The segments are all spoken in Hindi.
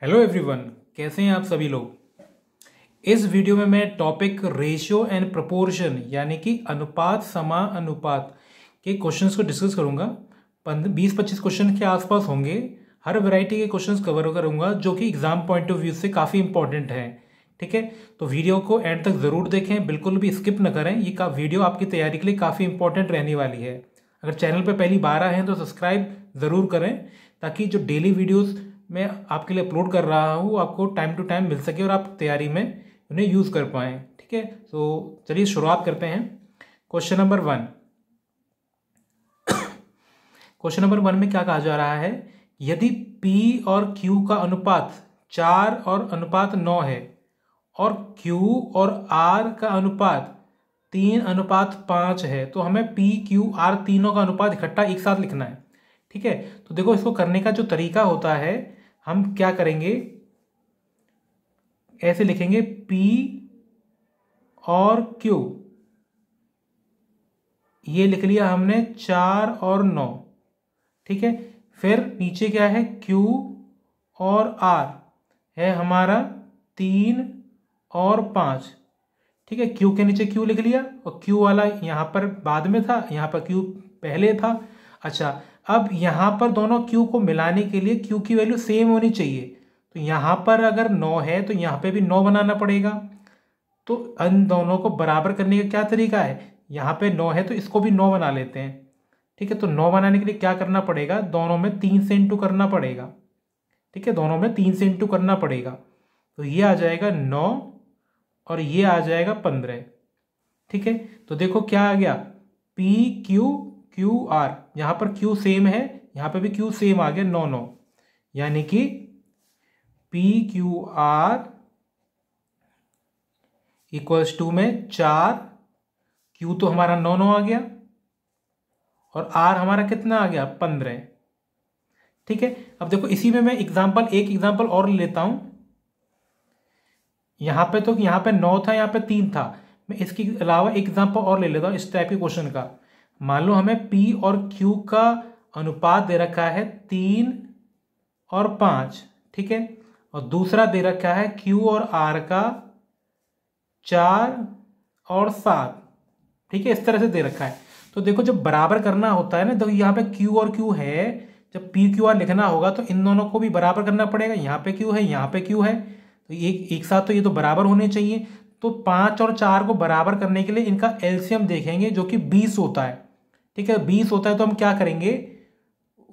हेलो एवरीवन, कैसे हैं आप सभी लोग। इस वीडियो में मैं टॉपिक रेशियो एंड प्रोपोर्शन यानी कि अनुपात समानुपात के क्वेश्चंस को डिस्कस करूंगा। 20-25 क्वेश्चन के आसपास होंगे। हर वैरायटी के क्वेश्चंस कवर करूंगा जो कि एग्जाम पॉइंट ऑफ व्यू से काफ़ी इंपॉर्टेंट है। ठीक है, तो वीडियो को एंड तक ज़रूर देखें, बिल्कुल भी स्किप न करें। ये वीडियो आपकी तैयारी के लिए काफ़ी इंपॉर्टेंट रहने वाली है। अगर चैनल पर पहली बार आए हैं तो सब्सक्राइब ज़रूर करें ताकि जो डेली वीडियोज़ मैं आपके लिए अपलोड कर रहा हूँ आपको टाइम टू टाइम मिल सके और आप तैयारी में उन्हें यूज़ कर पाएँ। ठीक है, तो चलिए शुरुआत करते हैं। Question number 1। क्वेश्चन नंबर 1 में क्या कहा जा रहा है, यदि P और Q का अनुपात 4 और अनुपात 9 है और Q और R का अनुपात 3:5 है तो हमें P, Q, R तीनों का अनुपात इकट्ठा एक साथ लिखना है। ठीक है, तो देखो इसको करने का जो तरीका होता है, हम क्या करेंगे, ऐसे लिखेंगे P और Q, ये लिख लिया हमने 4 और 9। ठीक है, फिर नीचे क्या है, Q और R है हमारा 3 और 5। ठीक है, Q के नीचे Q लिख लिया और Q वाला यहाँ पर बाद में था, यहाँ पर Q पहले था। अच्छा, अब यहाँ पर दोनों Q को मिलाने के लिए Q की वैल्यू सेम होनी चाहिए। तो यहाँ पर अगर 9 है तो यहाँ पे भी 9 बनाना पड़ेगा। तो इन दोनों को बराबर करने का क्या तरीका है, यहाँ पे 9 है तो इसको भी 9 बना लेते हैं। ठीक है, तो 9 बनाने के लिए क्या करना पड़ेगा, दोनों में 3 से इंटू करना पड़ेगा। ठीक है, दोनों में 3 से इंटू करना पड़ेगा। तो ये आ जाएगा 9 और ये आ जाएगा 15। ठीक है, तो देखो क्या आ गया, P Q Q R, यहाँ पर Q सेम है, यहाँ पे भी Q सेम आ गया 9 9, यानी कि P Q R equals to में 4, Q तो हमारा 9 9 आ गया और R हमारा कितना आ गया, 15। ठीक है, अब देखो इसी में मैं एक एग्जाम्पल और लेता हूं। यहाँ पे तो यहाँ पे 9 था, यहाँ पे 3 था। मैं इसके अलावा एग्जाम्पल और ले लेता हूँ इस टाइप के क्वेश्चन का। मान लो हमें P और Q का अनुपात दे रखा है 3 और 5। ठीक है, और दूसरा दे रखा है Q और R का 4 और 7। ठीक है, इस तरह से दे रखा है। तो देखो जब बराबर करना होता है ना, तो यहाँ पे Q और Q है, जब P Q R लिखना होगा तो इन दोनों को भी बराबर करना पड़ेगा। यहाँ पे Q है, यहाँ पे Q है, तो एक साथ तो ये तो बराबर होने चाहिए। तो 5 और 4 को बराबर करने के लिए इनका एलसीएम देखेंगे जो कि 20 होता है। ठीक है, 20 होता है तो हम क्या करेंगे,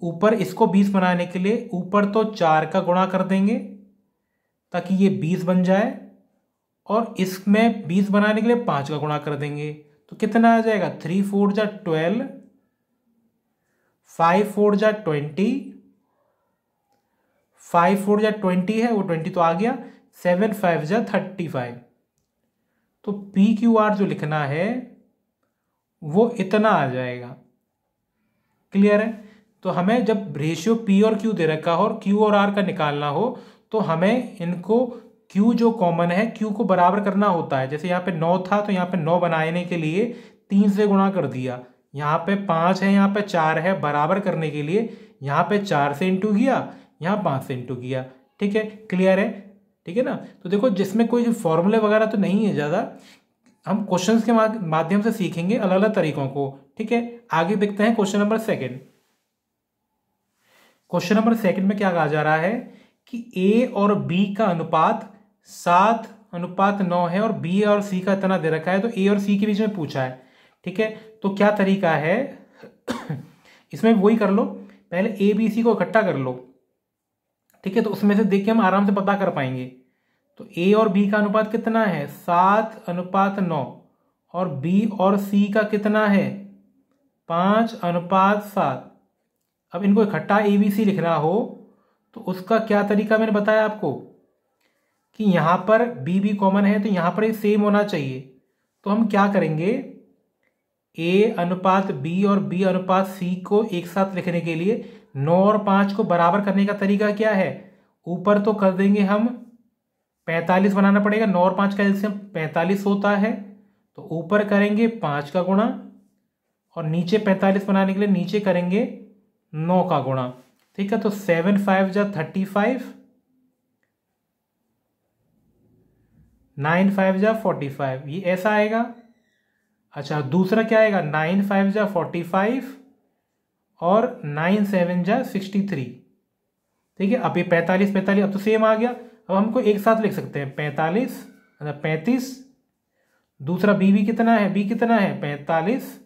ऊपर इसको 20 बनाने के लिए ऊपर तो 4 का गुणा कर देंगे ताकि ये 20 बन जाए, और इसमें 20 बनाने के लिए 5 का गुणा कर देंगे। तो कितना आ जाएगा, 3 4 जा 12, 5 4 जा 20, 5 4 जा 20 है, वो 20 तो आ गया, 7 5 जा 35। तो P Q R जो लिखना है वो इतना आ जाएगा। क्लियर है, तो हमें जब रेशियो P और Q दे रखा हो और Q और R का निकालना हो तो हमें इनको Q जो कॉमन है Q को बराबर करना होता है। जैसे यहाँ पे 9 था तो यहाँ पे 9 बनाने के लिए 3 से गुणा कर दिया, यहाँ पे 5 है, यहाँ पे 4 है, बराबर करने के लिए यहाँ पे 4 से इंटू किया, यहाँ 5 से इंटू किया। ठीक है, क्लियर है। ठीक है ना, तो देखो जिसमें कोई फॉर्मूले वगैरह तो नहीं है ज़्यादा, हम क्वेश्चंस के माध्यम से सीखेंगे अलग अलग तरीकों को। ठीक है, आगे देखते हैं क्वेश्चन नंबर 2। क्वेश्चन नंबर 2 में क्या कहा जा रहा है कि A और B का अनुपात 7:9 है और B और C का इतना दे रखा है, तो A और C के बीच में पूछा है। ठीक है, तो क्या तरीका है इसमें वही कर लो, पहले A B C को इकट्ठा कर लो। ठीक है, तो उसमें से देख के हम आराम से पता कर पाएंगे। तो A और B का अनुपात कितना है, 7:9, और B और C का कितना है, 5:7। अब इनको इकट्ठा ABC लिखना हो तो उसका क्या तरीका मैंने बताया आपको कि यहाँ पर B कॉमन है तो यहाँ पर ये सेम होना चाहिए। तो हम क्या करेंगे, A अनुपात B और B अनुपात C को एक साथ लिखने के लिए 9 और 5 को बराबर करने का तरीका क्या है, ऊपर तो कर देंगे हम 45 बनाना पड़ेगा, 9 और 5 का एलसीएम 45 होता है, तो ऊपर करेंगे 5 का गुणा और नीचे 45 बनाने के लिए नीचे करेंगे 9 का गुणा। ठीक है, तो 7 5 जा 35 9 5 जा 45, ये ऐसा आएगा। अच्छा दूसरा क्या आएगा, 9 5 जा 45 और 9 7 जा 63। ठीक है, अब ये 45 45 अब तो सेम आ गया। अब हमको एक साथ लिख सकते हैं 45 मतलब 35, दूसरा बी कितना है, बी कितना है 45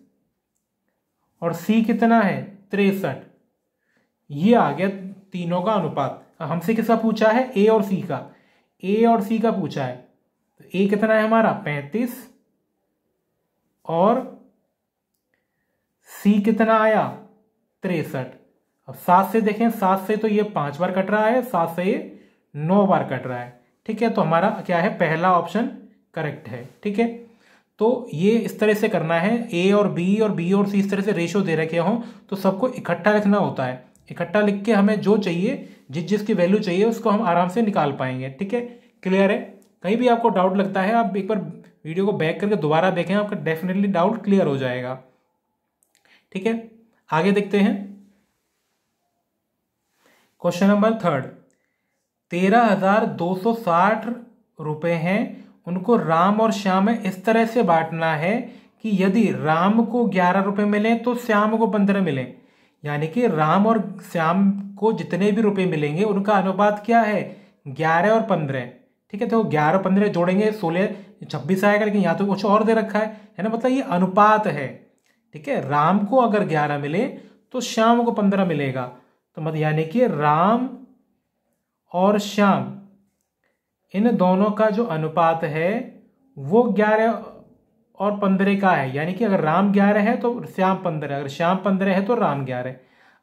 और सी कितना है 63। ये आ गया तीनों का अनुपात। हमसे किसका पूछा है, ए और सी का, ए और सी का पूछा है। तो ए कितना है हमारा 35 और सी कितना आया 63। अब 7 से देखें, 7 से तो ये 5 बार कट रहा है, 7 से ये 9 बार कट रहा है। ठीक है, तो हमारा क्या है, पहला ऑप्शन करेक्ट है। ठीक है, तो ये इस तरह से करना है, ए और बी और सी इस तरह से रेशो दे रखे हों तो सबको इकट्ठा लिखना होता है। इकट्ठा लिख के हमें जो चाहिए, जिसकी वैल्यू चाहिए उसको हम आराम से निकाल पाएंगे। ठीक है, क्लियर है। कहीं भी आपको डाउट लगता है आप एक बार वीडियो को बैक करके दोबारा देखें, आपका डेफिनेटली डाउट क्लियर हो जाएगा। ठीक है, आगे देखते हैं। क्वेश्चन नंबर 3, 13,260 रुपए हैं, उनको राम और श्याम में इस तरह से बांटना है कि यदि राम को 11 रुपए मिले तो श्याम को 15 मिले। यानी कि राम और श्याम को जितने भी रुपए मिलेंगे उनका अनुपात क्या है, 11 और 15। ठीक है, तो 11 और 15 जोड़ेंगे 16 26 आएगा, लेकिन यहाँ तो कुछ और दे रखा है ना, मतलब ये अनुपात है। ठीक है, राम को अगर 11 मिले तो श्याम को 15 मिलेगा। तो मतलब यानी कि राम और श्याम इन दोनों का जो अनुपात है वो 11 और 15 का है। यानी कि अगर राम 11 है तो श्याम 15, अगर श्याम 15 है तो राम 11।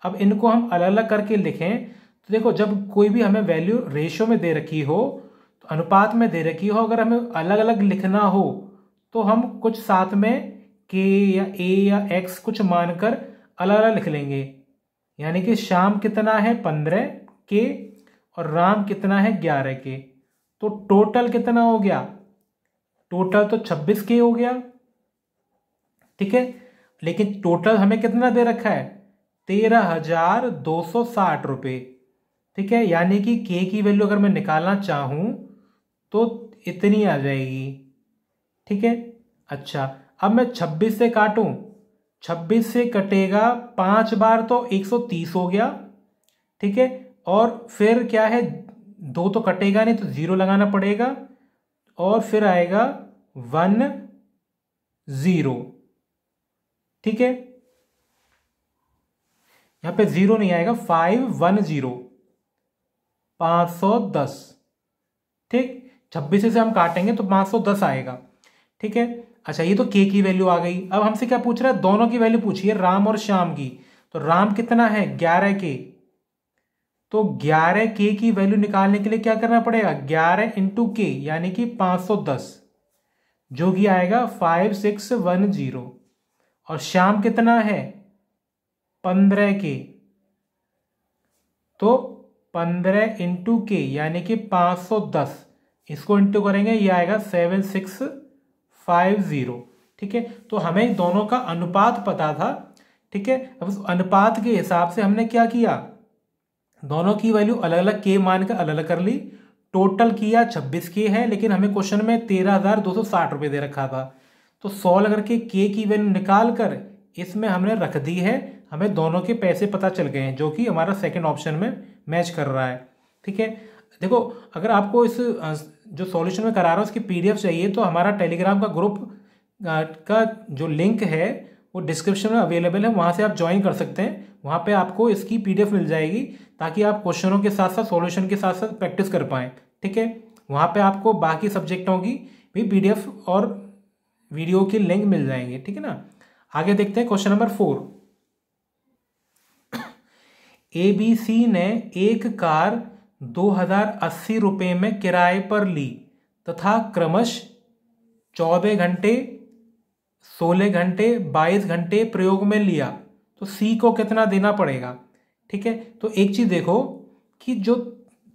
अब इनको हम अलग अलग करके लिखें तो देखो, जब कोई भी हमें वैल्यू रेशो में दे रखी हो, तो अनुपात में दे रखी हो, अगर हमें अलग अलग लिखना हो तो हम कुछ साथ में के या ए या एक्स कुछ मानकर अलग अलग लिख लेंगे। यानी कि श्याम कितना है 15 के और राम कितना है 11 के, तो टोटल कितना हो गया, टोटल तो 26 के हो गया। ठीक है, लेकिन टोटल हमें कितना दे रखा है 13,260 रुपये। ठीक है, यानी कि के की वैल्यू अगर मैं निकालना चाहूं तो इतनी आ जाएगी। ठीक है, अच्छा अब मैं 26 से काटूं, 26 से कटेगा 5 बार तो 130 हो गया। ठीक है, और फिर क्या है, 2 तो कटेगा नहीं तो 0 लगाना पड़ेगा और फिर आएगा 1 0। ठीक है, यहां पे 0 नहीं आएगा, 510 510। ठीक, 26 से हम काटेंगे तो 510 आएगा। ठीक है, अच्छा ये तो के की वैल्यू आ गई। अब हमसे क्या पूछ रहा है, दोनों की वैल्यू पूछिए, राम और श्याम की। तो राम कितना है 11 के, तो 11 के की वैल्यू निकालने के लिए क्या करना पड़ेगा, 11 इंटू के यानी कि 510, जो कि आएगा 5610। और श्याम कितना है 15 के, तो 15 इंटू के यानी कि 510, इसको इंटू करेंगे ये आएगा 7650। ठीक है, तो हमें दोनों का अनुपात पता था। ठीक है, अब उस अनुपात के हिसाब से हमने क्या किया, दोनों की वैल्यू अलग अलग के मान कर अलग अलग कर ली। टोटल किया 26 के है, लेकिन हमें क्वेश्चन में 13,260 रुपये दे रखा था, तो 100 लगा के के की वैल्यू निकाल कर इसमें हमने रख दी है। हमें दोनों के पैसे पता चल गए हैं, जो कि हमारा सेकंड ऑप्शन में मैच कर रहा है। ठीक है, देखो अगर आपको इस जो सॉल्यूशन में करा रहा हूँ उसकी पीडीएफ चाहिए तो हमारा टेलीग्राम का ग्रुप का जो लिंक है वो डिस्क्रिप्शन में अवेलेबल है, वहाँ से आप ज्वाइन कर सकते हैं। वहाँ पे आपको इसकी पीडीएफ मिल जाएगी ताकि आप क्वेश्चनों के साथ साथ सॉल्यूशन के साथ साथ प्रैक्टिस कर पाएँ। ठीक है, वहाँ पे आपको बाकी सब्जेक्टों की भी पीडीएफ और वीडियो की लिंक मिल जाएंगे। ठीक है ना, आगे देखते हैं क्वेश्चन नंबर 4। एबीसी ने एक कार 2080 रुपये में किराए पर ली तथा क्रमश 14 घंटे, 16 घंटे, 22 घंटे प्रयोग में लिया, तो सी को कितना देना पड़ेगा। ठीक है, तो एक चीज देखो कि जो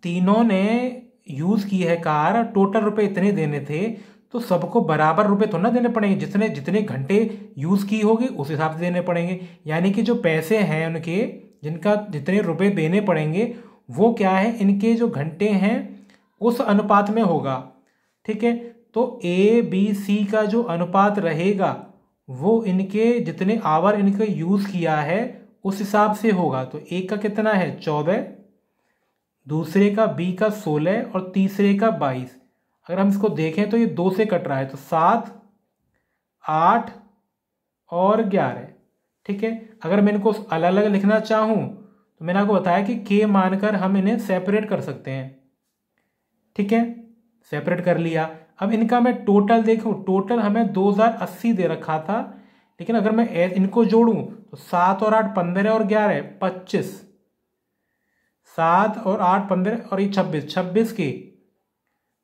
तीनों ने यूज की है कार, टोटल रुपए इतने देने थे, तो सबको बराबर रुपए तो ना देने पड़ेंगे, जितने जितने घंटे यूज की होगी उस हिसाब से देने पड़ेंगे। यानी कि जो पैसे हैं उनके, जिनका जितने रुपए देने पड़ेंगे वो क्या है, इनके जो घंटे हैं उस अनुपात में होगा। ठीक है, तो ए बी सी का जो अनुपात रहेगा वो इनके जितने आवर इनके यूज़ किया है उस हिसाब से होगा। तो एक का कितना है 14, दूसरे का बी का 16 और तीसरे का 22। अगर हम इसको देखें तो ये 2 से कट रहा है, तो 7, 8 और 11। ठीक है, अगर मैं इनको अलग अलग लिखना चाहूँ तो मैंने आपको बताया कि के मानकर हम इन्हें सेपरेट कर सकते हैं। ठीक है, सेपरेट कर लिया। अब इनका मैं टोटल देखूं, टोटल हमें 2080 दे रखा था, लेकिन अगर मैं इनको जोड़ूं तो 7 और 8 15 और 11 25, 7 और 8 15 और ये 26 के।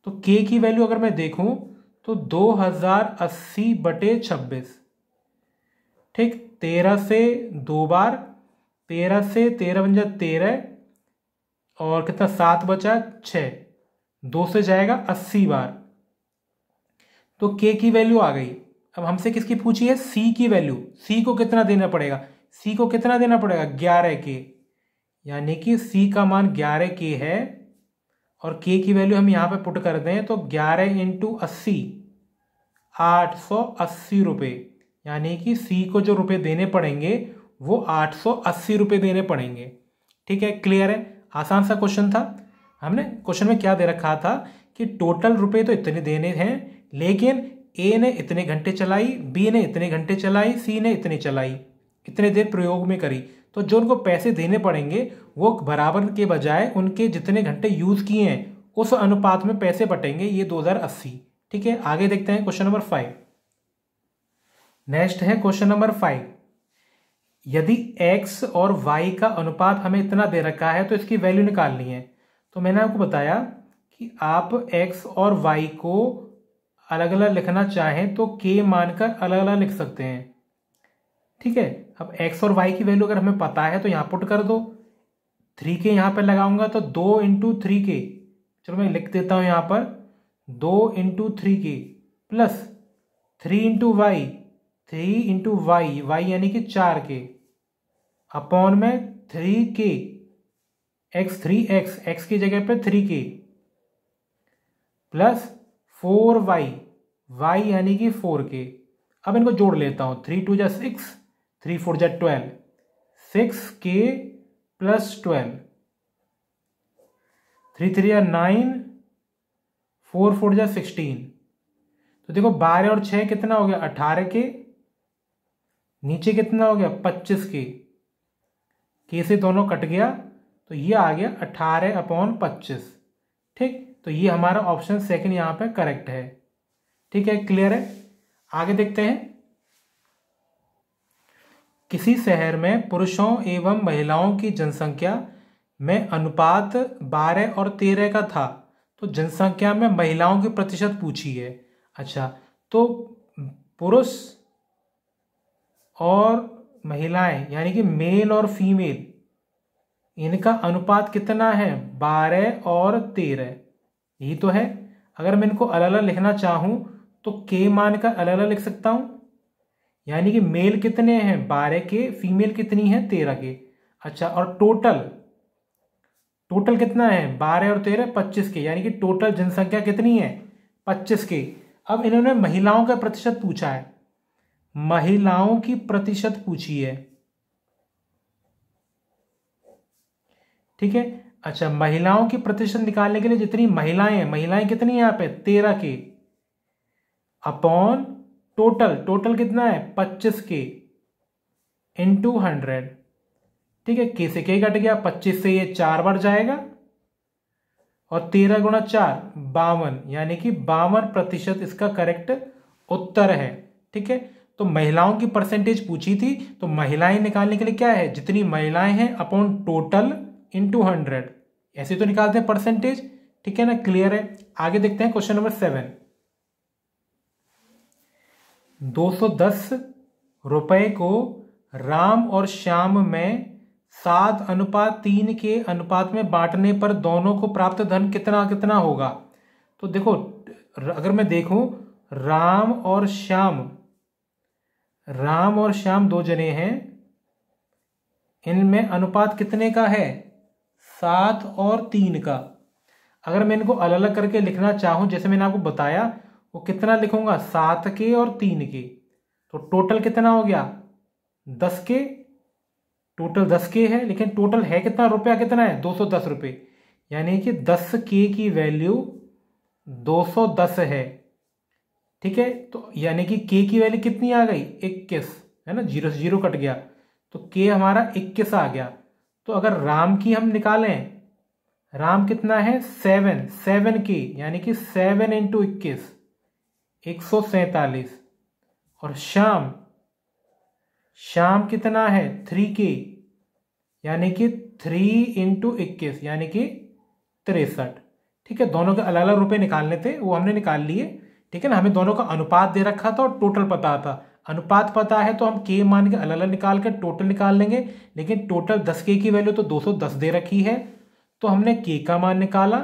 तो के की वैल्यू अगर मैं देखूं तो 2080/26। ठीक, 13 से 2 बार, 13 से 13 बन जाए 13 और कितना 7 बचा 6, 2 से जाएगा 80 बार। तो के की वैल्यू आ गई। अब हमसे किसकी पूछी है, सी की वैल्यू। सी को कितना देना पड़ेगा, सी को कितना देना पड़ेगा 11 के, यानी कि सी का मान 11 के है और के की वैल्यू हम यहां पे पुट कर दें तो 11 × 80 880 रुपये, यानी कि सी को जो रुपए देने पड़ेंगे वो 880 रुपये देने पड़ेंगे। ठीक है, क्लियर है, आसान सा क्वेश्चन था। हमने क्वेश्चन में क्या दे रखा था कि टोटल रुपए तो इतने देने हैं, लेकिन ए ने इतने घंटे चलाई, बी ने इतने घंटे चलाई, सी ने इतने चलाई, इतने देर प्रयोग में करी। तो जो उनको पैसे देने पड़ेंगे वो बराबर के बजाय उनके जितने घंटे यूज किए हैं उस अनुपात में पैसे बटेंगे, ये 2080। ठीक है, आगे देखते हैं क्वेश्चन नंबर 5। नेक्स्ट है क्वेश्चन नंबर 5। यदि x और y का अनुपात हमें इतना दे रखा है तो इसकी वैल्यू निकालनी है। तो मैंने आपको बताया कि आप x और y को अलग अलग लिखना चाहें तो k मानकर अलग अलग लिख सकते हैं। ठीक है, अब x और y की वैल्यू अगर हमें पता है तो यहां पुट कर दो। 3k यहां पर लगाऊंगा तो 2 × 3k, चलो मैं लिख देता हूं यहां पर 2 × 3k plus 3 × y, 3 × y, y यानी कि 4k अपॉन में 3k x, 3x, x की जगह पे 3k प्लस 4y, y यानी कि 4k। अब इनको जोड़ लेता हूं, 3 × 2 = 6, 3 × 4 = 12, 6k प्लस 12, 3 × 3 = 9, 4 × 4 = 16। तो देखो 12 और 6 कितना हो गया 18k, नीचे कितना हो गया 25k, के से दोनों कट गया तो ये आ गया 18/25। ठीक, तो ये हमारा ऑप्शन सेकंड यहां पे करेक्ट है। ठीक है, क्लियर है, आगे देखते हैं। किसी शहर में पुरुषों एवं महिलाओं की जनसंख्या में अनुपात 12 और 13 का था, तो जनसंख्या में महिलाओं की प्रतिशत पूछी है। अच्छा, तो पुरुष और महिलाएं यानी कि मेल और फीमेल, इनका अनुपात कितना है 12 और 13, यही तो है। अगर मैं इनको अलग अलग लिखना चाहूं तो के मान का अलग अलग लिख सकता हूं, यानी कि मेल कितने हैं 12 के, फीमेल कितनी है 13 के। अच्छा, और टोटल कितना है 12 और 13 25 के, यानी कि टोटल जनसंख्या कितनी है 25 के। अब इन्होंने महिलाओं का प्रतिशत पूछा है, महिलाओं की प्रतिशत पूछी है। ठीक है, अच्छा, महिलाओं की प्रतिशत निकालने के लिए जितनी महिलाएं हैं, महिलाएं कितनी है यहां पे 13 के, अपॉन टोटल कितना है 25 के इंटू 100। ठीक है, के से के कट गया, 25 से ये 4 बार जाएगा और 13 × 4 52, यानी कि 52% इसका करेक्ट उत्तर है। ठीक है, तो महिलाओं की परसेंटेज पूछी थी, तो महिलाएं निकालने के लिए क्या है, जितनी महिलाएं हैं अपॉन टोटल इंटू 100, ऐसे तो निकालते हैं परसेंटेज। ठीक है ना, क्लियर है, आगे देखते हैं क्वेश्चन नंबर 7। 210 रुपए को राम और श्याम में 7:3 के अनुपात में बांटने पर दोनों को प्राप्त धन कितना कितना होगा। तो देखो, अगर मैं देखूं राम और श्याम 2 जने हैं, इनमें अनुपात कितने का है 7 और 3 का। अगर मैं इनको अलग अलग करके लिखना चाहूं, जैसे मैंने आपको बताया वो कितना लिखूंगा, 7K और 3K। तो टोटल कितना हो गया, 10K। टोटल 10K है, लेकिन टोटल है कितना, रुपया कितना है, 210 रुपये। यानी कि 10K की वैल्यू 210 है। ठीक है, तो यानी कि K की वैल्यू कितनी आ गई, 21, है ना, 0 से 0 कट गया, तो K हमारा 21 आ गया। तो अगर राम की हम निकालें, राम कितना है, 7K, यानी कि 7 इंटू 21, 147। और श्याम, श्याम कितना है, 3K, यानी कि 3 इंटू 21, यानी कि 63। ठीक है, दोनों के अलग अलग रुपए निकालने थे, वो हमने निकाल लिए। ठीक है ना, हमें दोनों का अनुपात दे रखा था और टोटल पता था। अनुपात पता है तो हम K मान के अलग अलग निकाल कर टोटल निकाल लेंगे, लेकिन टोटल 10K की वैल्यू तो 210 दे रखी है, तो हमने K का मान निकाला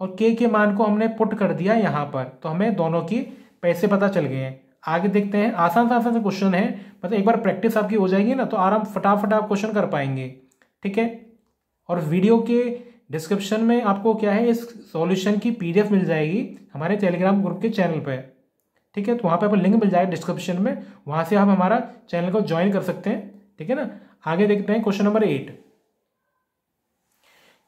और K के मान को हमने पुट कर दिया यहाँ पर, तो हमें दोनों की पैसे पता चल गए हैं। आगे देखते हैं, आसान से क्वेश्चन है, मतलब एक बार प्रैक्टिस आपकी हो जाएगी ना तो आराम फटाफट आप क्वेश्चन कर पाएंगे। ठीक है, और वीडियो के डिस्क्रिप्शन में आपको क्या है, इस सॉल्यूशन की PDF मिल जाएगी हमारे टेलीग्राम ग्रुप के चैनल पे। ठीक है, तो वहाँ पे आपको लिंक मिल जाएगा डिस्क्रिप्शन में, वहाँ से आप हमारा चैनल को ज्वाइन कर सकते हैं। ठीक है ना, आगे देखते हैं क्वेश्चन नंबर 8।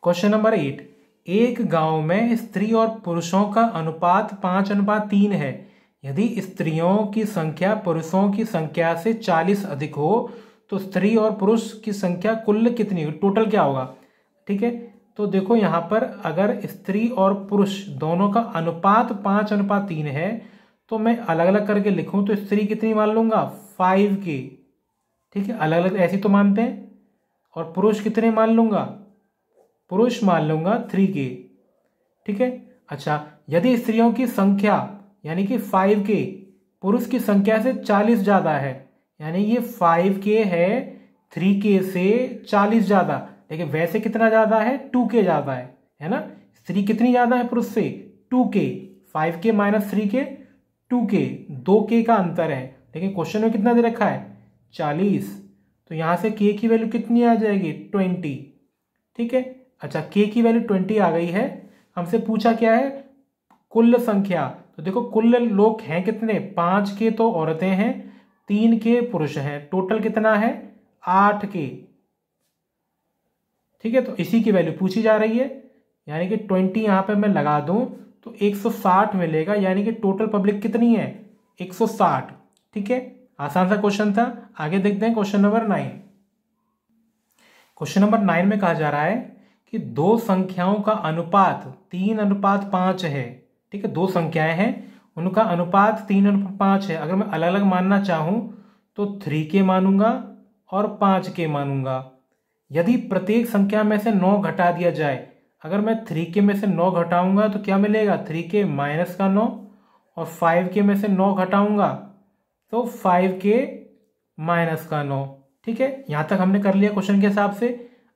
क्वेश्चन नंबर 8, एक गांव में स्त्री और पुरुषों का अनुपात 5:3 है। यदि स्त्रियों की संख्या पुरुषों की संख्या से 40 अधिक हो तो स्त्री और पुरुष की संख्या कुल कितनी, टोटल क्या होगा। ठीक है, तो देखो यहाँ पर अगर स्त्री और पुरुष दोनों का अनुपात 5:3 है तो मैं अलग अलग करके लिखूं तो स्त्री कितनी मान लूंगा, 5K। ठीक है, अलग अलग ऐसी तो मानते हैं। और पुरुष कितने मान लूंगा, पुरुष मान लूंगा 3K। ठीक है, अच्छा, यदि स्त्रियों की संख्या यानी कि 5K पुरुष की संख्या से 40 ज्यादा है, यानी ये 5K है 3K से 40 ज्यादा, लेकिन वैसे कितना ज्यादा है, 2K ज्यादा है ना। स्त्री कितनी ज्यादा है पुरुष से, 2K। 5K minus 3K 2K, 2K का अंतर है, लेकिन क्वेश्चन में कितना दे रखा है, 40। तो यहां से K की वैल्यू कितनी आ जाएगी, 20। ठीक है, अच्छा, K की वैल्यू 20 आ गई है। हमसे पूछा क्या है, कुल संख्या। तो देखो कुल लोग हैं कितने, 5K तो औरतें हैं, 3K पुरुष हैं, टोटल कितना है, 8K। ठीक है, तो इसी की वैल्यू पूछी जा रही है, यानी कि 20 यहां पे मैं लगा दूं तो 160 मिलेगा, यानी कि टोटल पब्लिक कितनी है, 160। ठीक है, आसान सा क्वेश्चन था। आगे देखते हैं क्वेश्चन नंबर 9। क्वेश्चन नंबर 9 में कहा जा रहा है कि दो संख्याओं का अनुपात 3:5 है। ठीक है, दो संख्याएं हैं, उनका अनुपात 3:5 है। अगर मैं अलग अलग मानना चाहूं तो 3K मानूंगा और 5K मानूंगा। यदि प्रत्येक संख्या में से 9 घटा दिया जाए, अगर मैं 3K में से 9 घटाऊंगा तो क्या मिलेगा, 3K माइनस का 9, और 5K में से 9 घटाऊंगा तो 5K माइनस का 9। ठीक है, यहां तक हमने कर लिया क्वेश्चन के हिसाब से।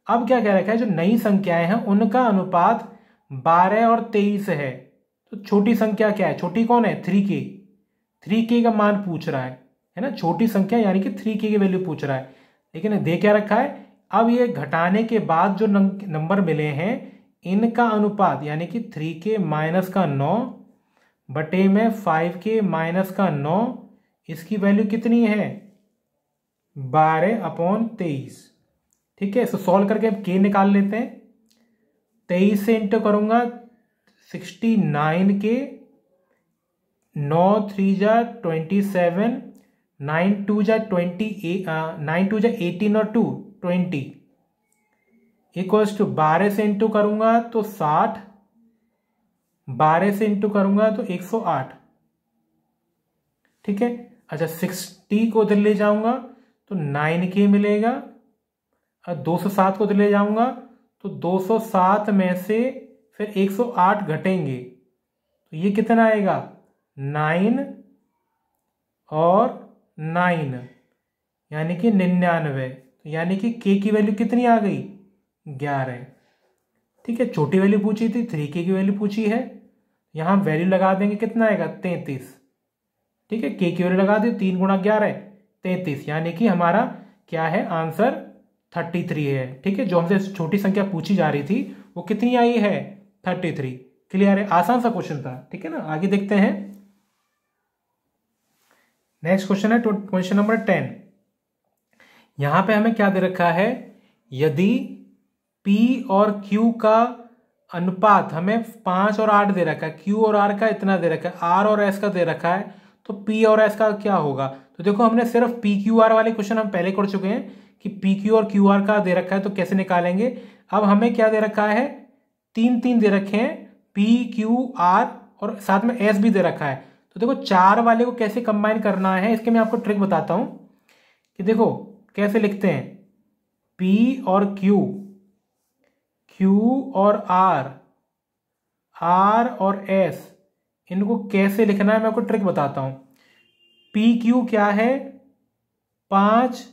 अब क्या कह रखा है, जो नई संख्याएं हैं उनका अनुपात 12 और 23 है। तो छोटी संख्या क्या है, छोटी कौन है, 3K। 3K का मान पूछ रहा है ना, छोटी संख्या यानी कि 3K की वैल्यू पूछ रहा है। लेकिन दे क्या रखा है, अब ये घटाने के बाद जो नंबर मिले हैं इनका अनुपात यानी कि 3K माइनस का 9 बटे में 5K माइनस का 9, इसकी वैल्यू कितनी है, 12/23। ठीक है, इसको सॉल्व करके हम K निकाल लेते हैं। 23 से इंटू करूंगा 69K, 9 3 जा 27, 9 2 जा 28, 9 2 जा 18 और 2 20 इक्वल्स टू 12 से इंटू करूंगा तो 60, 12 से इंटू करूंगा तो 108। ठीक है, अच्छा 60 को इधर ले जाऊंगा तो 9K मिलेगा, और 207 को इधर ले जाऊंगा तो 207 में से फिर 108 घटेंगे तो ये कितना आएगा, 9 और 9 यानी कि 99। यानी कि K की वैल्यू कितनी आ गई, 11। ठीक है, छोटी वैल्यू पूछी थी, 3K की वैल्यू पूछी है, यहां वैल्यू लगा देंगे, कितना आएगा, 33। ठीक है, K की वैल्यू लगा दी, 3 × 11 33, यानी कि हमारा क्या है, आंसर 33 है। ठीक है, जो हमसे छोटी संख्या पूछी जा रही थी वो कितनी आई है, 33। क्लियर है, आसान सा क्वेश्चन था। ठीक है ना, आगे देखते हैं नेक्स्ट क्वेश्चन है क्वेश्चन नंबर 10। यहां पे हमें क्या दे रखा है, यदि P और Q का अनुपात हमें 5 और 8 दे रखा है, Q और R का इतना दे रखा है, R और S का दे रखा है, तो P और S का क्या होगा। तो देखो हमने सिर्फ PQR वाले क्वेश्चन हम पहले कर चुके हैं कि PQ और QR का दे रखा है तो कैसे निकालेंगे। अब हमें क्या दे रखा है, 3 दे रखे हैं, PQR और साथ में S भी दे रखा है। तो देखो 4 वाले को कैसे कंबाइन करना है, इसके मैं आपको ट्रिक बताता हूं कि देखो कैसे लिखते हैं, P और Q, Q और R, R और S, इनको कैसे लिखना है मैं आपको ट्रिक बताता हूं। PQ क्या है, 5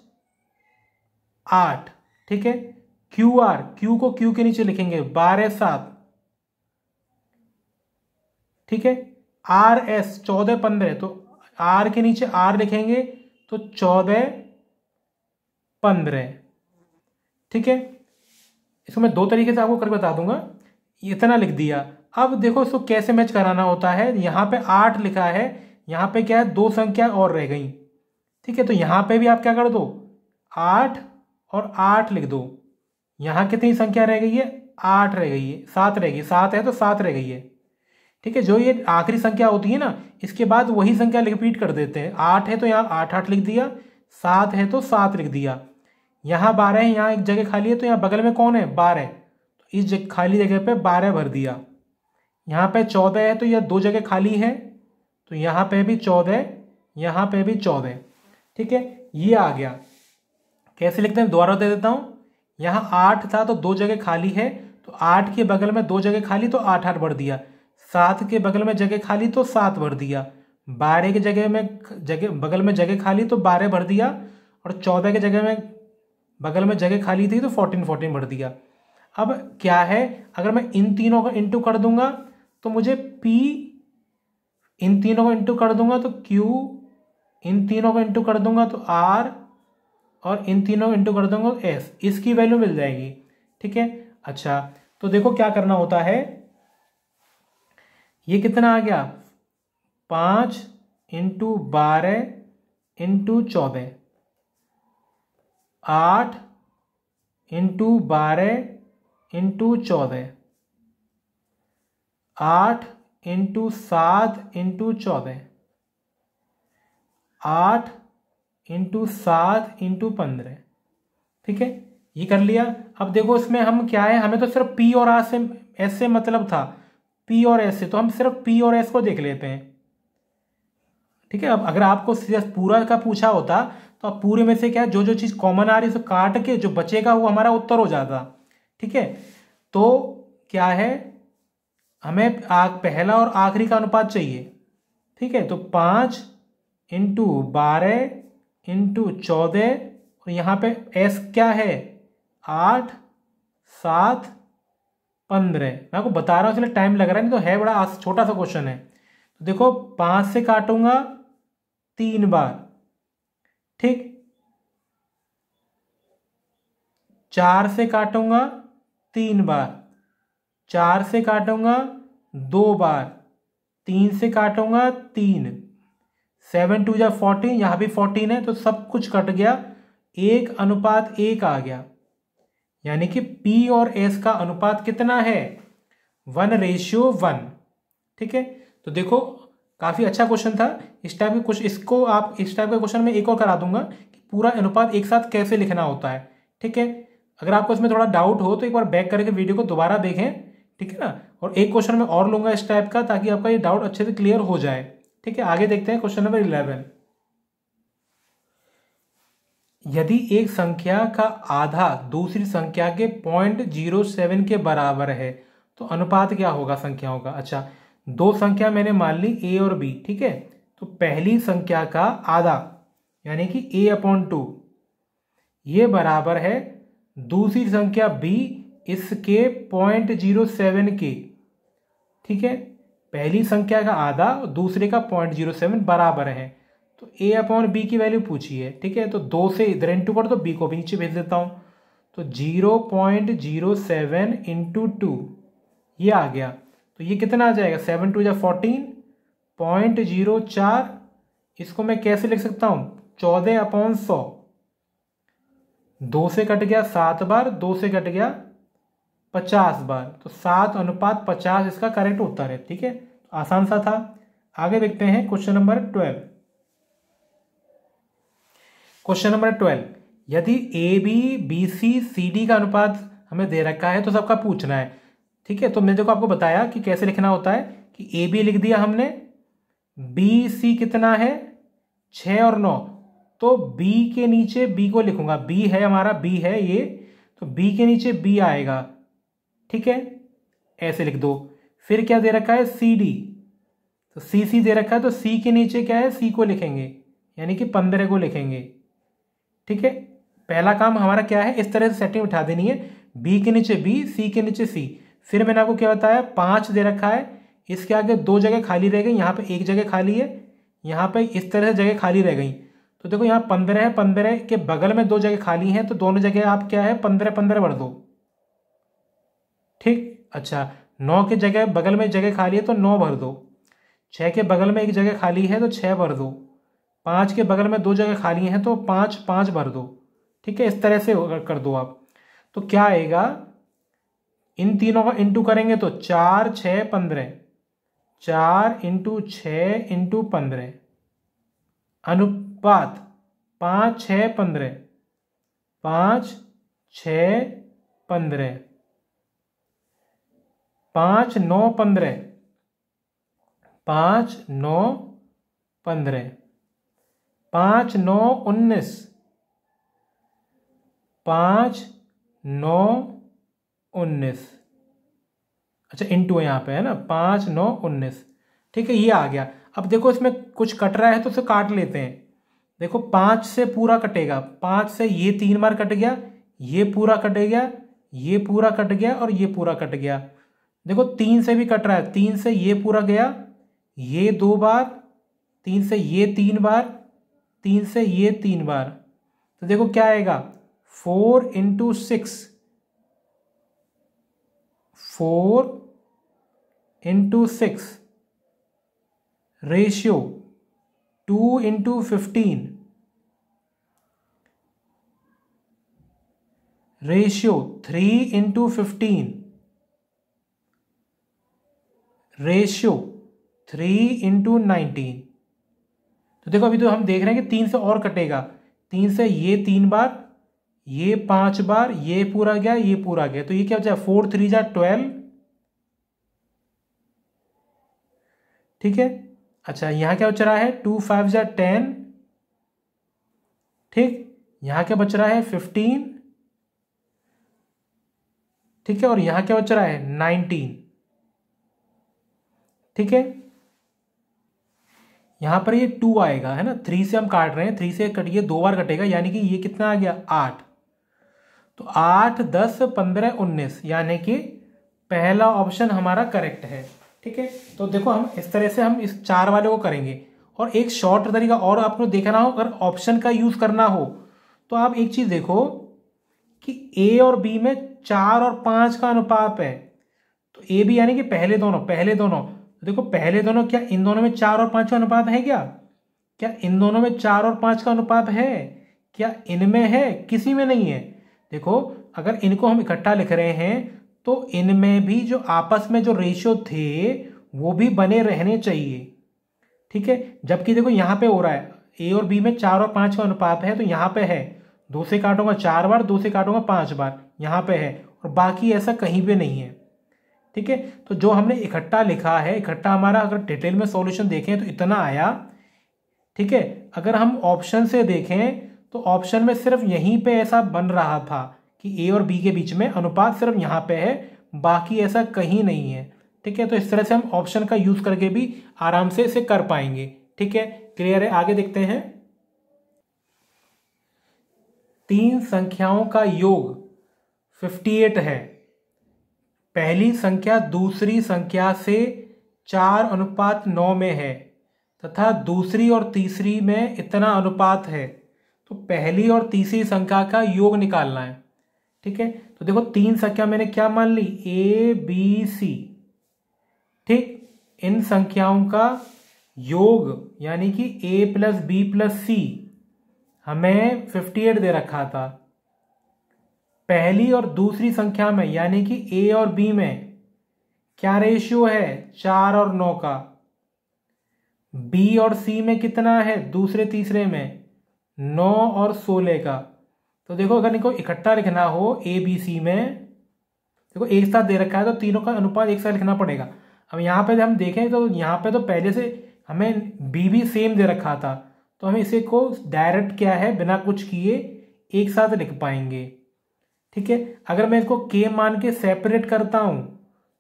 8, ठीक है। QR, Q को Q के नीचे लिखेंगे 12 7, ठीक है। RS 14 15, तो R के नीचे R लिखेंगे तो 14 15, ठीक है। इसको मैं 2 तरीके से आपको करके बता दूंगा, इतना लिख दिया। अब देखो इसको कैसे मैच कराना होता है, यहां पे 8 लिखा है, यहां पे क्या है 2 संख्या और रह गई, ठीक है। तो यहां पे भी आप क्या कर दो, 8 और 8 लिख दो। यहां कितनी संख्या रह गई है, 8 रह गई है, 7 रह गई, 7 है तो 7 रह गई है, ठीक है। जो ये आखिरी संख्या होती है ना, इसके बाद वही संख्या रिपीट कर देते हैं। 8 है तो यहाँ 8 8 लिख दिया, 7 है तो 7 लिख दिया। यहाँ 12 है, यहाँ एक जगह खाली है तो यहाँ बगल में कौन है, 12, तो इस खाली जगह पे 12 भर दिया। यहाँ पे 14 है तो यह 2 जगह खाली है, तो यहाँ पे भी 14, यहाँ पे भी 14, ठीक है। ये आ गया। कैसे लिखते हैं, दोबारा दे देता हूँ। यहाँ 8 था तो 2 जगह खाली है, तो 8 के बगल में 2 जगह खाली तो 8 8 भर दिया। 7 के बगल में जगह खाली तो 7 भर दिया। 12 के बगल में जगह खाली तो 12 भर दिया, और 14 के बगल में जगह खाली थी तो 14 भर दिया। अब क्या है, अगर मैं इन तीनों को इंटू कर दूंगा तो मुझे P, इन तीनों को इंटू कर दूंगा तो Q, इन तीनों को इंटू कर दूंगा तो R, और इन तीनों को इंटू कर दूंगा तो S, इसकी वैल्यू मिल जाएगी, ठीक है। अच्छा तो देखो क्या करना होता है, ये कितना आ गया, 5 into 12 into 14, 8 into 12 into 14, 8 into 7 into 14, 8 into 7 into 15, ठीक है। ये कर लिया। अब देखो इसमें हम क्या है, हमें तो सिर्फ P और R से S से मतलब था, P और S से, तो हम सिर्फ P और S को देख लेते हैं, ठीक है। अब अगर आपको पूरा का पूछा होता तो आप पूरे में से क्या जो जो चीज़ कॉमन आ रही है उसको काट के जो बचेगा वो हमारा उत्तर हो जाता, ठीक है। तो क्या है, हमें पहला और आखिरी का अनुपात चाहिए, ठीक है। तो 5 इंटू 12 इंटू 14, और यहाँ पे S क्या है, 8 7 15। मैं आपको बता रहा हूँ इसलिए टाइम लग रहा है, नहीं तो है बड़ा छोटा सा क्वेश्चन है। तो देखो 5 से काटूंगा 3 बार, ठीक। 4 से काटूंगा 3 बार, 4 से काटूंगा 2 बार, 3 से काटूंगा 3, 7 2 जा 14, यहां भी 14 है तो सब कुछ कट गया, 1:1 आ गया। यानी कि P और S का अनुपात कितना है, 1:1, ठीक है। तो देखो काफी अच्छा क्वेश्चन था। इस टाइप के क्वेश्चन, इसको आप इस टाइप के क्वेश्चन में एक और करा दूंगा कि पूरा अनुपात एक साथ कैसे लिखना होता है, ठीक है। अगर आपको इसमें थोड़ा डाउट हो तो एक बार बैक करके वीडियो को दोबारा देखें, ठीक है ना। और एक क्वेश्चन मैं और लूंगा इस टाइप का, ताकि आपका ये डाउट अच्छे से क्लियर हो जाए, ठीक है। आगे देखते हैं क्वेश्चन नंबर 11। यदि एक संख्या का आधा दूसरी संख्या के 0.07 के बराबर है तो अनुपात क्या होगा संख्याओं का। अच्छा, 2 संख्या मैंने मान ली A और B, ठीक है। तो पहली संख्या का आधा यानी कि A/2 ये बराबर है दूसरी संख्या B इसके 0.07 के, ठीक है। पहली संख्या का आधा और दूसरे का 0.07 बराबर है, तो A/B की वैल्यू पूछी है, ठीक है। तो 2 से इधर इंटू कर दो, B को भी नीचे भेज देता हूं, तो 0.07 इंटू 2 ये आ गया। तो ये कितना आ जाएगा, 7 2 जा 14, 0.04 इसको मैं कैसे लिख सकता हूं, 14/100। 2 से कट गया 7 बार, 2 से कट गया 50 बार, तो 7:50 इसका करेक्ट उत्तर है। ठीक है, आसान सा था। आगे देखते हैं क्वेश्चन नंबर 12। क्वेश्चन नंबर 12, यदि a b b c c d का अनुपात हमें दे रखा है तो सबका पूछना है। ठीक है, तो मैंने देखो आपको बताया कि कैसे लिखना होता है कि ए बी लिख दिया हमने, बी सी कितना है 6 और 9, तो बी के नीचे बी को लिखूंगा, बी है हमारा, बी है ये, तो बी के नीचे बी आएगा। ठीक है, ऐसे लिख दो। फिर क्या दे रखा है सी डी, तो सी सी दे रखा है, तो सी के नीचे क्या है सी को लिखेंगे, यानी कि 15 को लिखेंगे। ठीक है, पहला काम हमारा क्या है, इस तरह से सेटिंग उठा देनी है, बी के नीचे बी, सी के नीचे सी। फिर मैंने आपको क्या बताया, 5 दे रखा है, इसके आगे 2 जगह खाली रह गई, यहाँ पे 1 जगह खाली है, यहाँ पे इस तरह से जगह खाली रह गई। तो देखो यहाँ 15 है, 15 के बगल में 2 जगह खाली हैं, तो दोनों जगह आप क्या है 15 भर दो। ठीक, अच्छा 9 के जगह बगल में जगह खाली है तो 9 भर दो। 6 के बगल में 1 जगह खाली है तो 6 भर दो। 5 के बगल में 2 जगह खाली हैं तो 5 भर दो। ठीक है, इस तरह से कर दो आप। तो क्या आएगा, इन तीनों का इंटू करेंगे तो 4 6 15, 4 × 6 × 15, अनुपात 5 6 15, 5 6 15, 5 9 15, 5 9 15, 5 9 19, 5 9 19। अच्छा इंटू है यहाँ पे, है ना, 5 9 19। ठीक है, ये आ गया। अब देखो इसमें कुछ कट रहा है तो उसे काट लेते हैं। देखो 5 से पूरा कटेगा, 5 से ये 3 बार कट गया, ये पूरा कट गया, ये पूरा कट गया और ये पूरा कट गया। देखो 3 से भी कट रहा है, 3 से ये पूरा गया, ये 2 बार, 3 से ये 3 बार, 3 से ये 3 बार। तो देखो क्या आएगा, 4 × 6, 4 × 6 रेशियो 2 × 15 रेशियो 3 × 15 रेशियो 3 × 19। तो देखो अभी तो हम देख रहे हैं कि 3 से और कटेगा, 3 से ये 3 बार, ये 5 बार, ये पूरा गया, ये पूरा गया, तो ये क्या बचा, 4 3 जा 12। ठीक है, अच्छा यहां क्या बच रहा है, 2 5 जा 10। ठीक, यहां क्या बच रहा है 15। ठीक है, और यहां क्या बच रहा है 19। ठीक है, यहां पर ये 2 आएगा, है ना, 3 से हम काट रहे हैं, 3 से कटिए 2 बार कटेगा, यानी कि ये कितना आ गया 8। तो 8 10 15 19, यानी कि पहला ऑप्शन हमारा करेक्ट है। ठीक है, तो देखो हम इस तरह से हम इस 4 वाले को करेंगे। और एक शॉर्ट तरीका और आपको देखना हो, अगर ऑप्शन का यूज करना हो तो आप एक चीज देखो कि ए और बी में 4 और 5 का अनुपात है। तो ए बी यानी कि पहले दोनों, तो देखो पहले दोनों, क्या इन दोनों में 4 और 5 का अनुपात है, क्या इन दोनों में 4 और 5 का अनुपात है, क्या इनमें है, किसी में नहीं है। देखो अगर इनको हम इकट्ठा लिख रहे हैं तो इनमें भी जो आपस में जो रेशियो थे वो भी बने रहने चाहिए। ठीक है, जबकि देखो यहाँ पे हो रहा है ए और बी में 4 और 5 का अनुपात है, तो यहाँ पे है 2 से काटूंगा 4 बार, 2 से काटूंगा 5 बार, यहाँ पे है, और बाकी ऐसा कहीं पे नहीं है। ठीक है, तो जो हमने इकट्ठा लिखा है, इकट्ठा हमारा अगर डिटेल में सॉल्यूशन देखें तो इतना आया। ठीक है, अगर हम ऑप्शन से देखें तो ऑप्शन में सिर्फ यहीं पे ऐसा बन रहा था कि ए और बी के बीच में अनुपात सिर्फ यहाँ पे है, बाकी ऐसा कहीं नहीं है। ठीक है, तो इस तरह से हम ऑप्शन का यूज करके भी आराम से इसे कर पाएंगे। ठीक है, क्लियर है, आगे देखते हैं। 3 संख्याओं का योग 58 है। पहली संख्या दूसरी संख्या से 4:9 में है तथा दूसरी और तीसरी में इतना अनुपात है, तो पहली और तीसरी संख्या का योग निकालना है। ठीक है, तो देखो 3 संख्या मैंने क्या मान ली, ए बी सी। ठीक, इन संख्याओं का योग यानी कि a प्लस बी प्लस सी हमें 58 दे रखा था। पहली और दूसरी संख्या में यानी कि a और b में क्या रेशियो है, 4 और 9 का। b और c में कितना है, दूसरे तीसरे में 9 और 16 का। तो देखो अगर इनको इकट्ठा लिखना हो a b c में, देखो एक साथ दे रखा है तो तीनों का अनुपात एक साथ लिखना पड़ेगा। अब यहाँ पे हम देखें तो यहाँ पे तो पहले से हमें b भी सेम दे रखा था, तो हम इसे को डायरेक्ट क्या है बिना कुछ किए एक साथ लिख पाएंगे। ठीक है, अगर मैं इसको k मान के सेपरेट करता हूं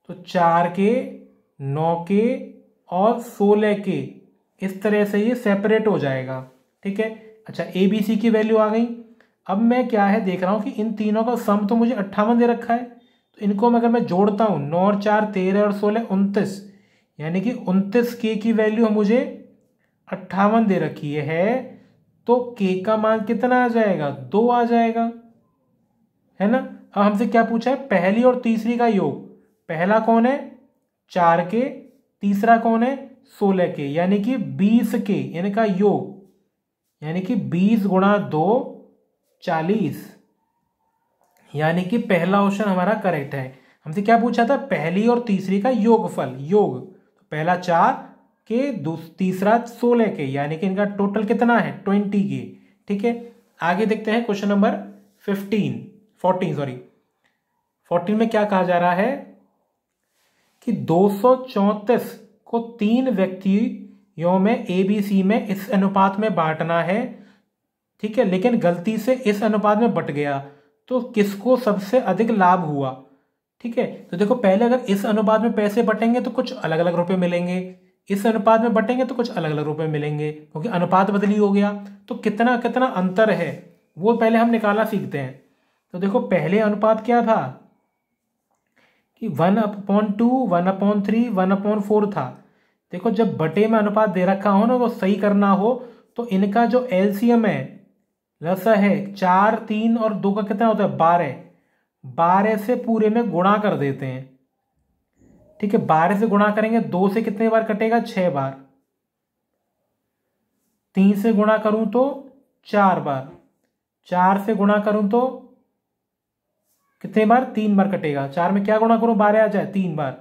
तो 4 के, 9 के और 16 के, इस तरह से ये सेपरेट हो जाएगा। ठीक है, अच्छा a b c की वैल्यू आ गई। अब मैं क्या है देख रहा हूं कि इन तीनों का सम तो मुझे 58 दे रखा है, तो इनको अगर मैं जोड़ता हूं 9 और 4 13 और 16 29, यानी कि 29 के की वैल्यू मुझे 58 दे रखी है, तो के का मान कितना आ जाएगा, 2 आ जाएगा, है ना। अब हमसे क्या पूछा है, पहली और तीसरी का योग। पहला कौन है, 4 के, तीसरा कौन है, 16 के, यानी कि 20 के, यानी का योग, यानी कि 20 गुणा 2 40, यानी कि पहला ऑप्शन हमारा करेक्ट है। हमसे क्या पूछा था, पहली और तीसरी का योगफल, योग, तो पहला 4 के, तीसरा 16 के, यानी कि इनका टोटल कितना है 20 के। ठीक है, आगे देखते हैं क्वेश्चन नंबर 14 में क्या कहा जा रहा है कि 234 को 3 व्यक्तियों में ए बी सी में इस अनुपात में बांटना है। ठीक है, लेकिन गलती से इस अनुपात में बट गया, तो किसको सबसे अधिक लाभ हुआ। ठीक है, तो देखो पहले अगर इस अनुपात में पैसे बटेंगे तो कुछ अलग अलग रुपए मिलेंगे, इस अनुपात में बटेंगे तो कुछ अलग अलग रुपए मिलेंगे, क्योंकि अनुपात बदली हो गया। तो कितना कितना अंतर है वो पहले हम निकालना सीखते हैं। तो देखो पहले अनुपात क्या था कि 1/2, 1/3, 1/4 था। देखो जब बटे में अनुपात दे रखा हो ना, वो सही करना हो तो इनका जो एलसीएम है, लसा है 4, 3 और 2 का कितना होता है 12, 12 से पूरे में गुणा कर देते हैं। ठीक है, 12 से गुणा करेंगे, 2 से कितने बार कटेगा 6 बार, 3 से गुणा करूं तो 4 बार, 4 से गुणा करूं तो कितने बार 3 बार कटेगा। 4 में क्या गुणा करूं 12 आ जाए 3 बार।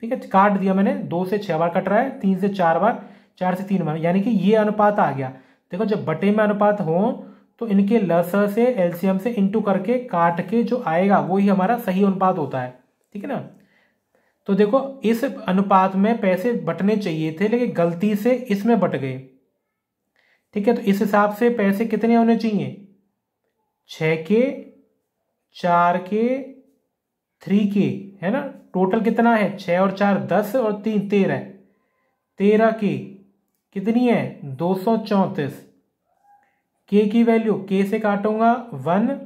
ठीक है, काट दिया मैंने, 2 से 6 बार कट रहा है, 3 से 4 बार, 4 से 3 बार, यानी कि ये अनुपात आ गया। देखो जब बटे में अनुपात हो तो इनके लसा से एलसीएम से इंटू करके काट के जो आएगा वही हमारा सही अनुपात होता है। ठीक है ना। तो देखो इस अनुपात में पैसे बटने चाहिए थे, लेकिन गलती से इसमें बट गए। ठीक है, तो इस हिसाब से पैसे कितने होने चाहिए, 6 के, 4 के, 3 के, है ना। टोटल कितना है, 6 और 4 10 और 3 13, 13 के कितनी है 234। के की वैल्यू, के से काटूंगा 1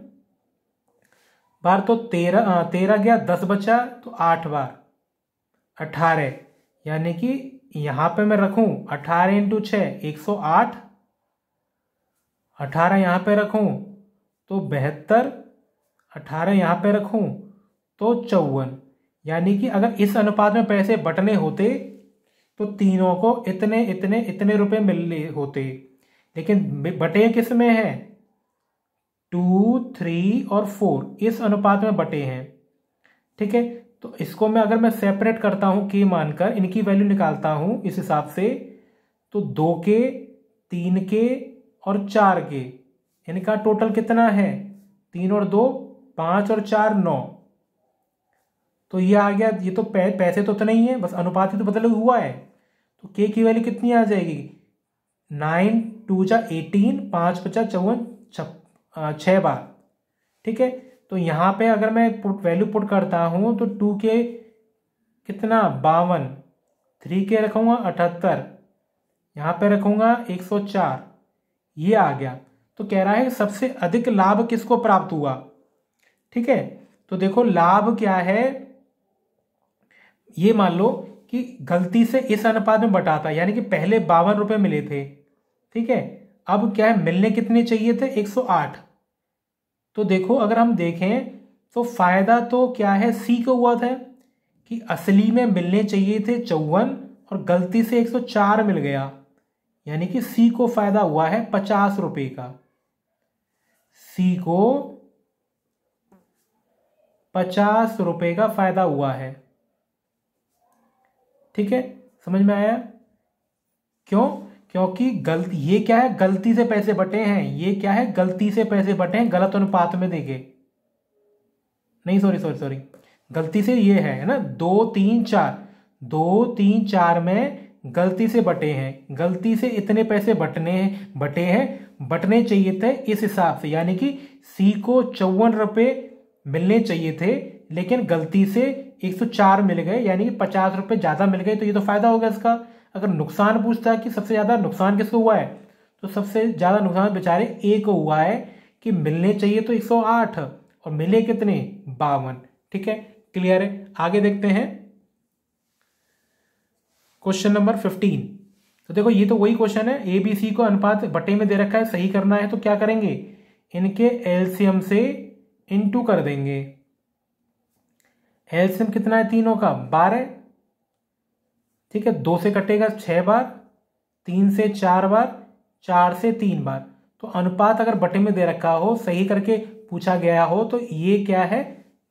बार तो 13 गया, 10 बचा तो 8 बार 18, यानी कि यहां पे मैं रखूं 18 × 6 108, 18 यहां पे रखूं तो 72, 18 यहां पे रखूं तो 54, यानी कि अगर इस अनुपात में पैसे बटने होते तो तीनों को इतने इतने इतने रुपए मिलने होते, लेकिन बटे किस में है 2, 3 और 4, इस अनुपात में बटे हैं। ठीक है, तो इसको मैं अगर मैं सेपरेट करता हूं के मानकर, इनकी वैल्यू निकालता हूं इस हिसाब से, तो 2 के, 3 के और 4 के, इनका टोटल कितना है 3 और 2 5 और 4 9। तो ये आ गया, ये तो पैसे तो उतना ही है, बस अनुपात ही तो बदल हुआ है। तो के की वैल्यू कितनी आ जाएगी 9 2 जा 18, 5 5 54, 6 बार। ठीक है, तो यहां पे अगर मैं वैल्यू पुट करता हूं तो 2 के कितना 52, 3 के रखूंगा 78, यहां पे रखूंगा 104, ये आ गया। तो कह रहा है सबसे अधिक लाभ किसको प्राप्त हुआ। ठीक है, तो देखो लाभ क्या है, ये मान लो कि गलती से इस अनुपात में बटाता, यानी कि पहले 52 रुपए मिले थे। ठीक है, अब क्या है मिलने कितने चाहिए थे 108। तो देखो अगर हम देखें तो फायदा तो क्या है सी को हुआ था कि असली में मिलने चाहिए थे 54 और गलती से 104 मिल गया, यानी कि सी को फायदा हुआ है 50 रुपए का। सी को 50 रुपए का फायदा हुआ है। ठीक है, समझ में आया? क्यों? क्योंकि गलती, ये क्या है, गलती से पैसे बटे हैं। ये क्या है, गलती से पैसे बटे हैं, गलत अनुपात में देके, नहीं सॉरी, गलती से ये है ना, 2 3 4, 2 3 4 में गलती से बटे हैं। गलती से इतने पैसे बटे हैं, बटने चाहिए थे इस हिसाब से, यानी कि सी को 54 रुपये मिलने चाहिए थे, लेकिन गलती से 104 मिल गए, यानी कि 50 रुपये ज़्यादा मिल गए। तो ये तो फायदा हो गया इसका। अगर नुकसान पूछता है कि सबसे ज़्यादा नुकसान किसको हुआ है, तो सबसे ज़्यादा नुकसान बेचारे ए को हुआ है कि मिलने चाहिए तो 108 और मिले कितने, 52। ठीक है, क्लियर है? आगे देखते हैं क्वेश्चन नंबर 15। तो देखो ये तो वही क्वेश्चन है, ए बी सी को अनुपात बटे में दे रखा है, सही करना है तो क्या करेंगे, इनके एलसीएम से इनटू कर देंगे। एलसीएम कितना है तीनों का, 12। ठीक है, 2 से कटेगा 6 बार, 3 से 4 बार, 4 से 3 बार। तो अनुपात अगर बटे में दे रखा हो, सही करके पूछा गया हो, तो ये क्या है,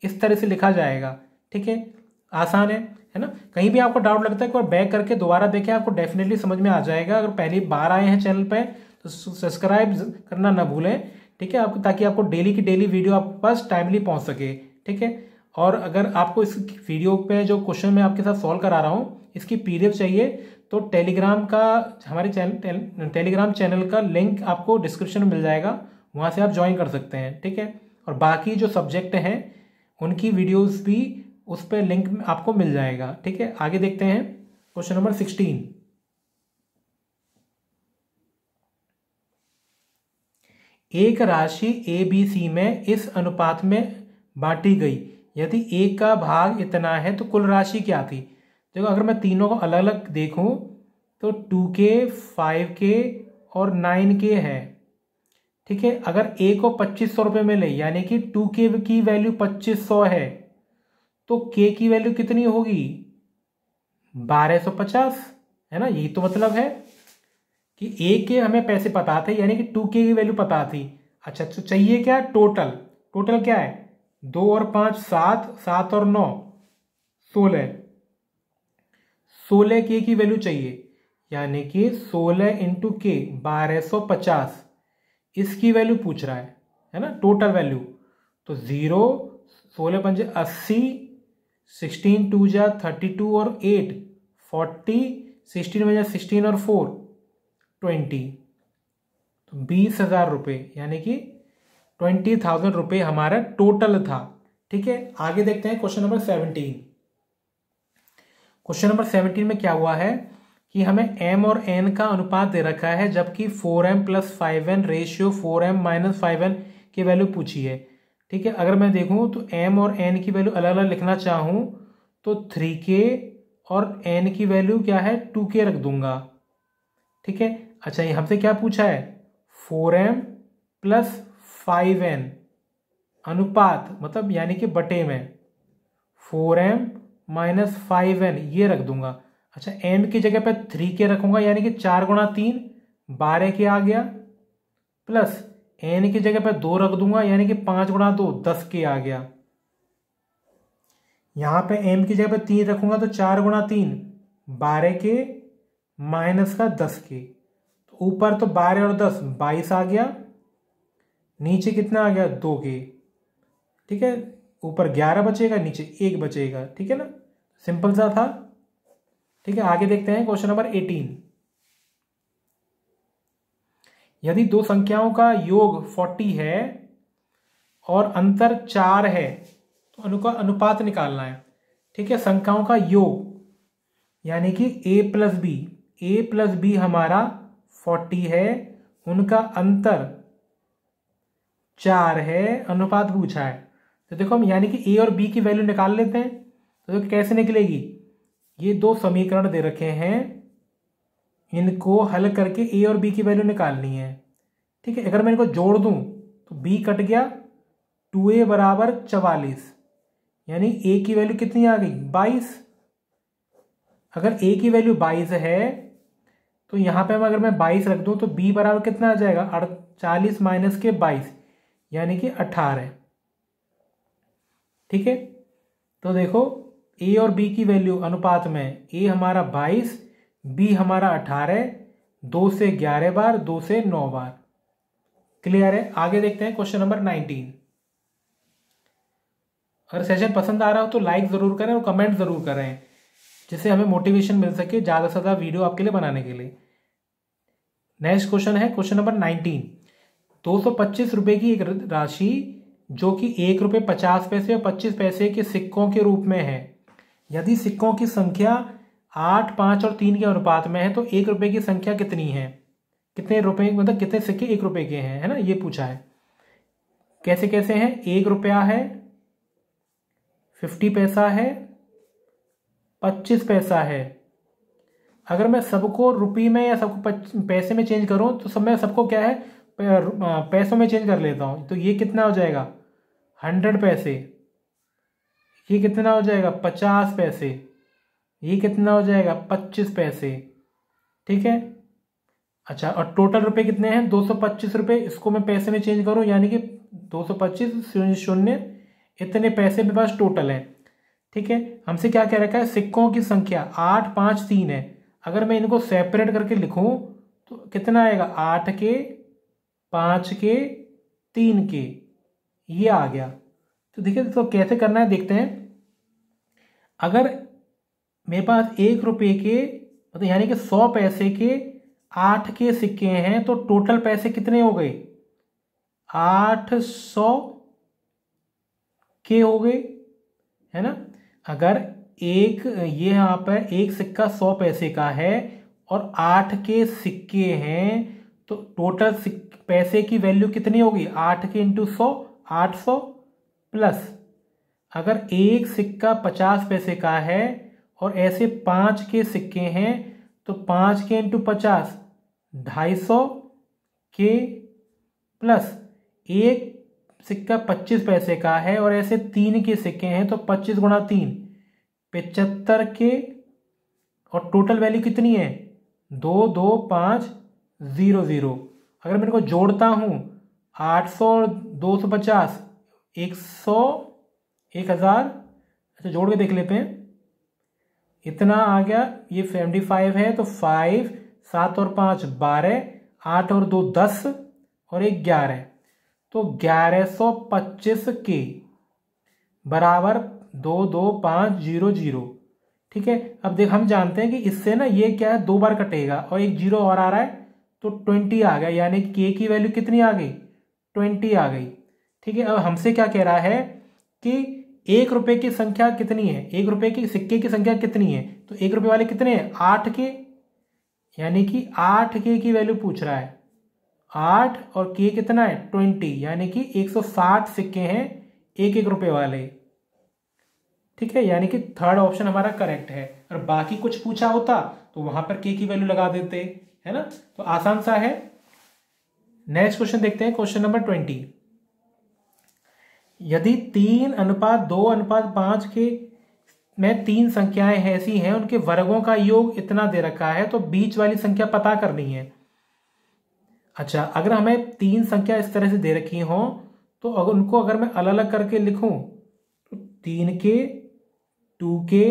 इस तरह से लिखा जाएगा। ठीक है, आसान है ना? कहीं भी आपको डाउट लगता है, एक बार बैक करके दोबारा देखें, आपको डेफिनेटली समझ में आ जाएगा। अगर पहली बार आए हैं चैनल पे तो सब्सक्राइब करना ना भूलें। ठीक है, आपको, ताकि आपको डेली की डेली वीडियो आपके पास टाइमली पहुंच सके। ठीक है, और अगर आपको इस वीडियो पे जो क्वेश्चन मैं आपके साथ सॉल्व करा रहा हूँ, इसकी पीडीएफ चाहिए तो टेलीग्राम का, हमारे टेलीग्राम चैनल का लिंक आपको डिस्क्रिप्शन में मिल जाएगा, वहाँ से आप ज्वाइन कर सकते हैं। ठीक है, और बाकी जो सब्जेक्ट हैं उनकी वीडियोस भी उस पर लिंक आपको मिल जाएगा। ठीक है, आगे देखते हैं क्वेश्चन नंबर 16। एक राशि ए बी सी में इस अनुपात में बांटी गई, यदि ए का भाग इतना है तो कुल राशि क्या थी। देखो, अगर मैं तीनों को अलग अलग देखूं तो 2K, 5K और 9K है। ठीक है, अगर ए को 2500 रुपये मिले, यानी कि 2K की वैल्यू 2500 है, तो K की वैल्यू कितनी होगी, 1250, है ना? यही तो मतलब है कि ए के हमें पैसे पता थे, यानी कि 2K की वैल्यू पता थी। अच्छा, तो चाहिए क्या, टोटल क्या है, 2 और 5 7, 7 और 9 16, 16K की वैल्यू चाहिए, यानी कि 16 इंटू के 1250, इसकी वैल्यू पूछ रहा है ना, टोटल वैल्यू। तो 0, 16 पंजे 80, 16 2 जा 32 और 8 40, 16 बजा 16 और 4 20, तो 20,000 रुपये, यानी कि 20,000 रुपये हमारा टोटल था। ठीक है, आगे देखते हैं क्वेश्चन नंबर 17। क्वेश्चन नंबर 17 में क्या हुआ है कि हमें m और n का अनुपात दे रखा है, जबकि 4m + 5n ratio 4m - 5n की वैल्यू पूछी है। ठीक है, अगर मैं देखूं तो m और n की वैल्यू अलग अलग लिखना चाहूं तो 3K और n की वैल्यू क्या है, 2K रख दूंगा। ठीक है, अच्छा, ये हमसे क्या पूछा है, 4m + 5n अनुपात, मतलब यानी कि बटे में 4m - 5n ये रख दूंगा। अच्छा, m की जगह पे 3K रखूंगा, यानी कि 4 गुणा 3 12K आ गया, प्लस n की जगह पे 2 रख दूंगा, यानी कि 5 गुणा 2 10K आ गया। यहां पे m की जगह पे 3 रखूंगा तो 4 गुणा 3 12K माइनस का 10K, तो ऊपर तो 12 और 10 22 आ गया, नीचे कितना आ गया, 2K। ठीक है, ऊपर 11 बचेगा, नीचे 1 बचेगा। ठीक है ना, सिंपल सा था। ठीक है, आगे देखते हैं क्वेश्चन नंबर 18। यदि दो संख्याओं का योग 40 है और अंतर 4 है तो उनका अनुपात निकालना है। ठीक है, संख्याओं का योग यानी कि a प्लस बी हमारा 40 है, उनका अंतर 4 है, अनुपात पूछा है। तो देखो, हम यानी कि a और b की वैल्यू निकाल लेते हैं। तो देखो कैसे निकलेगी, ये दो समीकरण दे रखे हैं, इनको हल करके a और b की वैल्यू निकालनी है। ठीक है, अगर मैं इनको जोड़ दूं तो b कट गया, 2a = 44, यानी a की वैल्यू कितनी आ गई, 22। अगर a की वैल्यू 22 है तो यहाँ पे अगर मैं 22 रख दूं तो b बराबर कितना आ जाएगा, 48 माइनस के 22 यानी कि 18। ठीक है, तो देखो a और b की वैल्यू अनुपात में a हमारा 22, b हमारा 18, 2 से 11 बार, 2 से 9 बार। क्लियर है। आगे देखते हैं क्वेश्चन नंबर 19। अगर सेशन पसंद आ रहा हो तो लाइक जरूर करें और कमेंट जरूर करें, जिससे हमें मोटिवेशन मिल सके ज़्यादा से ज़्यादा वीडियो आपके लिए बनाने के लिए। नेक्स्ट क्वेश्चन है क्वेश्चन नंबर 19। 225 रुपए की एक राशि जो कि 1 रुपये 50 पैसे और 25 पैसे के सिक्कों के रूप में है। यदि सिक्कों की संख्या 8, 5 और 3 के अनुपात में है तो 1 रुपये की संख्या कितनी है, कितने रुपए मतलब कितने सिक्के 1 रुपये के हैं, है ना, ये पूछा है। कैसे कैसे हैं, 1 रुपया है, 50 पैसा है, 25 पैसा है। अगर मैं सबको रुपये में या सबको पैसे में चेंज करूं तो सब मैं सबको क्या है पैसों में चेंज कर लेता हूं, तो ये कितना हो जाएगा 100 पैसे, ये कितना हो जाएगा 50 पैसे, ये कितना हो जाएगा 25 पैसे। ठीक है, अच्छा, और टोटल रुपए कितने हैं 225 रुपये, इसको मैं पैसे में चेंज करूं यानी कि 225 शून्य इतने पैसे मेरे पास टोटल है। ठीक है, हमसे क्या कह रखा है, सिक्कों की संख्या 8, 5, 3 है। अगर मैं इनको सेपरेट करके लिखूं तो कितना आएगा 8 के, 5 के, 3 के, ये आ गया। तो देखिए तो कैसे करना है देखते हैं। अगर मेरे पास 1 रुपये के मतलब यानी कि 100 पैसे के 8 के सिक्के हैं तो टोटल पैसे कितने हो गए 800 के हो गए, है ना। अगर एक ये यहाँ पर एक सिक्का 100 पैसे का है और 8 के सिक्के हैं तो टोटल पैसे की वैल्यू कितनी होगी 8 के इंटू 100 800 प्लस अगर एक सिक्का 50 पैसे का है और ऐसे 5 के सिक्के हैं तो 5 के इंटू 50 250 के प्लस एक सिक्का 25 पैसे का है और ऐसे 3 के सिक्के हैं तो 25 गुणा 3 75 के और टोटल वैल्यू कितनी है 22500। अगर मेरे को जोड़ता हूं 800 और 250 100 1000, अच्छा जोड़ के देख लेते हैं इतना आ गया, ये 75 है तो 5 7 और 5 12 8 और 2 10 और 1 11 तो 1125 के बराबर 22500। ठीक है, अब देख हम जानते हैं कि इससे ना ये क्या है 2 बार कटेगा और एक 0 और आ रहा है तो 20 आ गया, यानी के की वैल्यू कितनी आ गई 20 आ गई। ठीक है, अब हमसे क्या कह रहा है कि 1 रुपये की संख्या कितनी है, 1 रुपये के सिक्के की संख्या कितनी है, तो 1 रुपये वाले कितने हैं 8 के, यानी कि 8 के की वैल्यू पूछ रहा है 8 और के कितना है 20, यानी कि 160 सिक्के हैं 1 रुपये वाले। ठीक है, यानी कि थर्ड ऑप्शन हमारा करेक्ट है। और बाकी कुछ पूछा होता तो वहां पर के की वैल्यू लगा देते, है ना, तो आसान सा है। नेक्स्ट क्वेश्चन देखते हैं, क्वेश्चन नंबर 20। यदि 3:2:5 के में 3 संख्याएं ऐसी हैं उनके वर्गों का योग इतना दे रखा है तो बीच वाली संख्या पता करनी है। अच्छा, अगर हमें 3 संख्या इस तरह से दे रखी हो तो अगर उनको अगर मैं अलग अलग करके लिखूं तो 3 के 2 के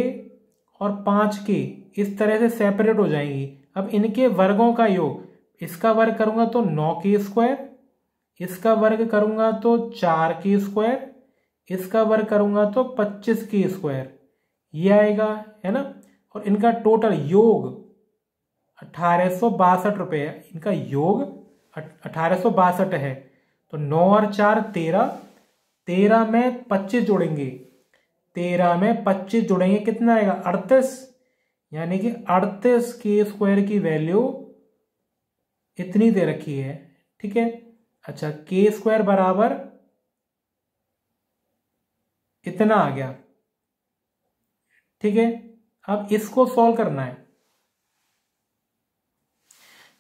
और 5 के इस तरह से सेपरेट हो जाएंगी। अब इनके वर्गों का योग, इसका वर्ग करूंगा तो 9 के स्क्वायर, इसका वर्ग करूंगा तो 4 के स्क्वायर, इसका वर्ग करूंगा तो 25 के स्क्वायर, ये आएगा, है ना। और इनका टोटल योग 1862 रुपये है, इनका योग 1862 है। तो 9 और 4 13, 13 में 25 जोड़ेंगे, 13 में 25 जोड़ेंगे कितना आएगा 38, यानी कि 38 के स्क्वायर की वैल्यू इतनी दे रखी है। ठीक है, अच्छा के स्क्वायर बराबर इतना आ गया। ठीक है, अब इसको सॉल्व करना है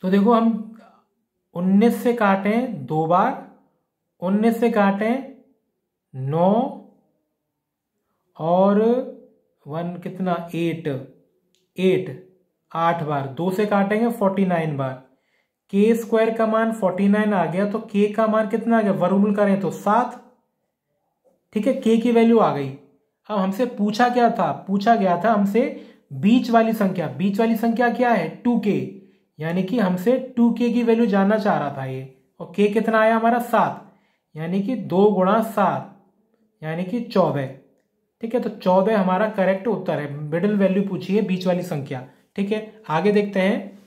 तो देखो हम 19 से काटें 2 बार, 19 से काटें 9 और 1 कितना 8, 8 बार, 2 से काटेंगे 49 बार। के स्क्वायर का मान 49 आ गया, तो के का मान कितना आ गया, वर्गमूल करें तो 7। ठीक है, के की वैल्यू आ गई। अब हमसे पूछा क्या था, पूछा गया था हमसे बीच वाली संख्या। बीच वाली संख्या क्या है, 2k, यानी कि हमसे 2k की वैल्यू जानना चाह रहा था ये। और k कितना आया हमारा 7, यानी कि 2 गुणा 7 यानी कि 14। ठीक है, तो 14 हमारा करेक्ट उत्तर है। मिडिल वैल्यू पूछी है, बीच वाली संख्या। ठीक है, आगे देखते हैं।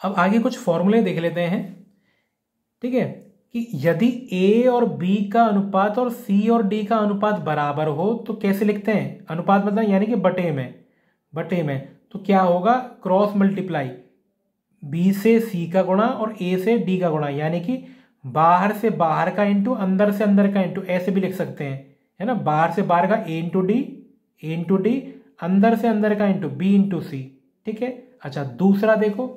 अब आगे कुछ फॉर्मूले देख लेते हैं। ठीक है, कि यदि a और b का अनुपात और c और d का अनुपात बराबर हो तो कैसे लिखते हैं। अनुपात मतलब यानी कि बटे में तो क्या होगा, क्रॉस मल्टीप्लाई, b से c का गुणा और a से d का गुणा, यानी कि बाहर से बाहर का इंटू अंदर से अंदर का इंटू, ऐसे भी लिख सकते हैं, है ना। बाहर से बाहर का a इंटू डी, अंदर से अंदर का इंटू b इंटू सी। ठीक है, अच्छा दूसरा देखो,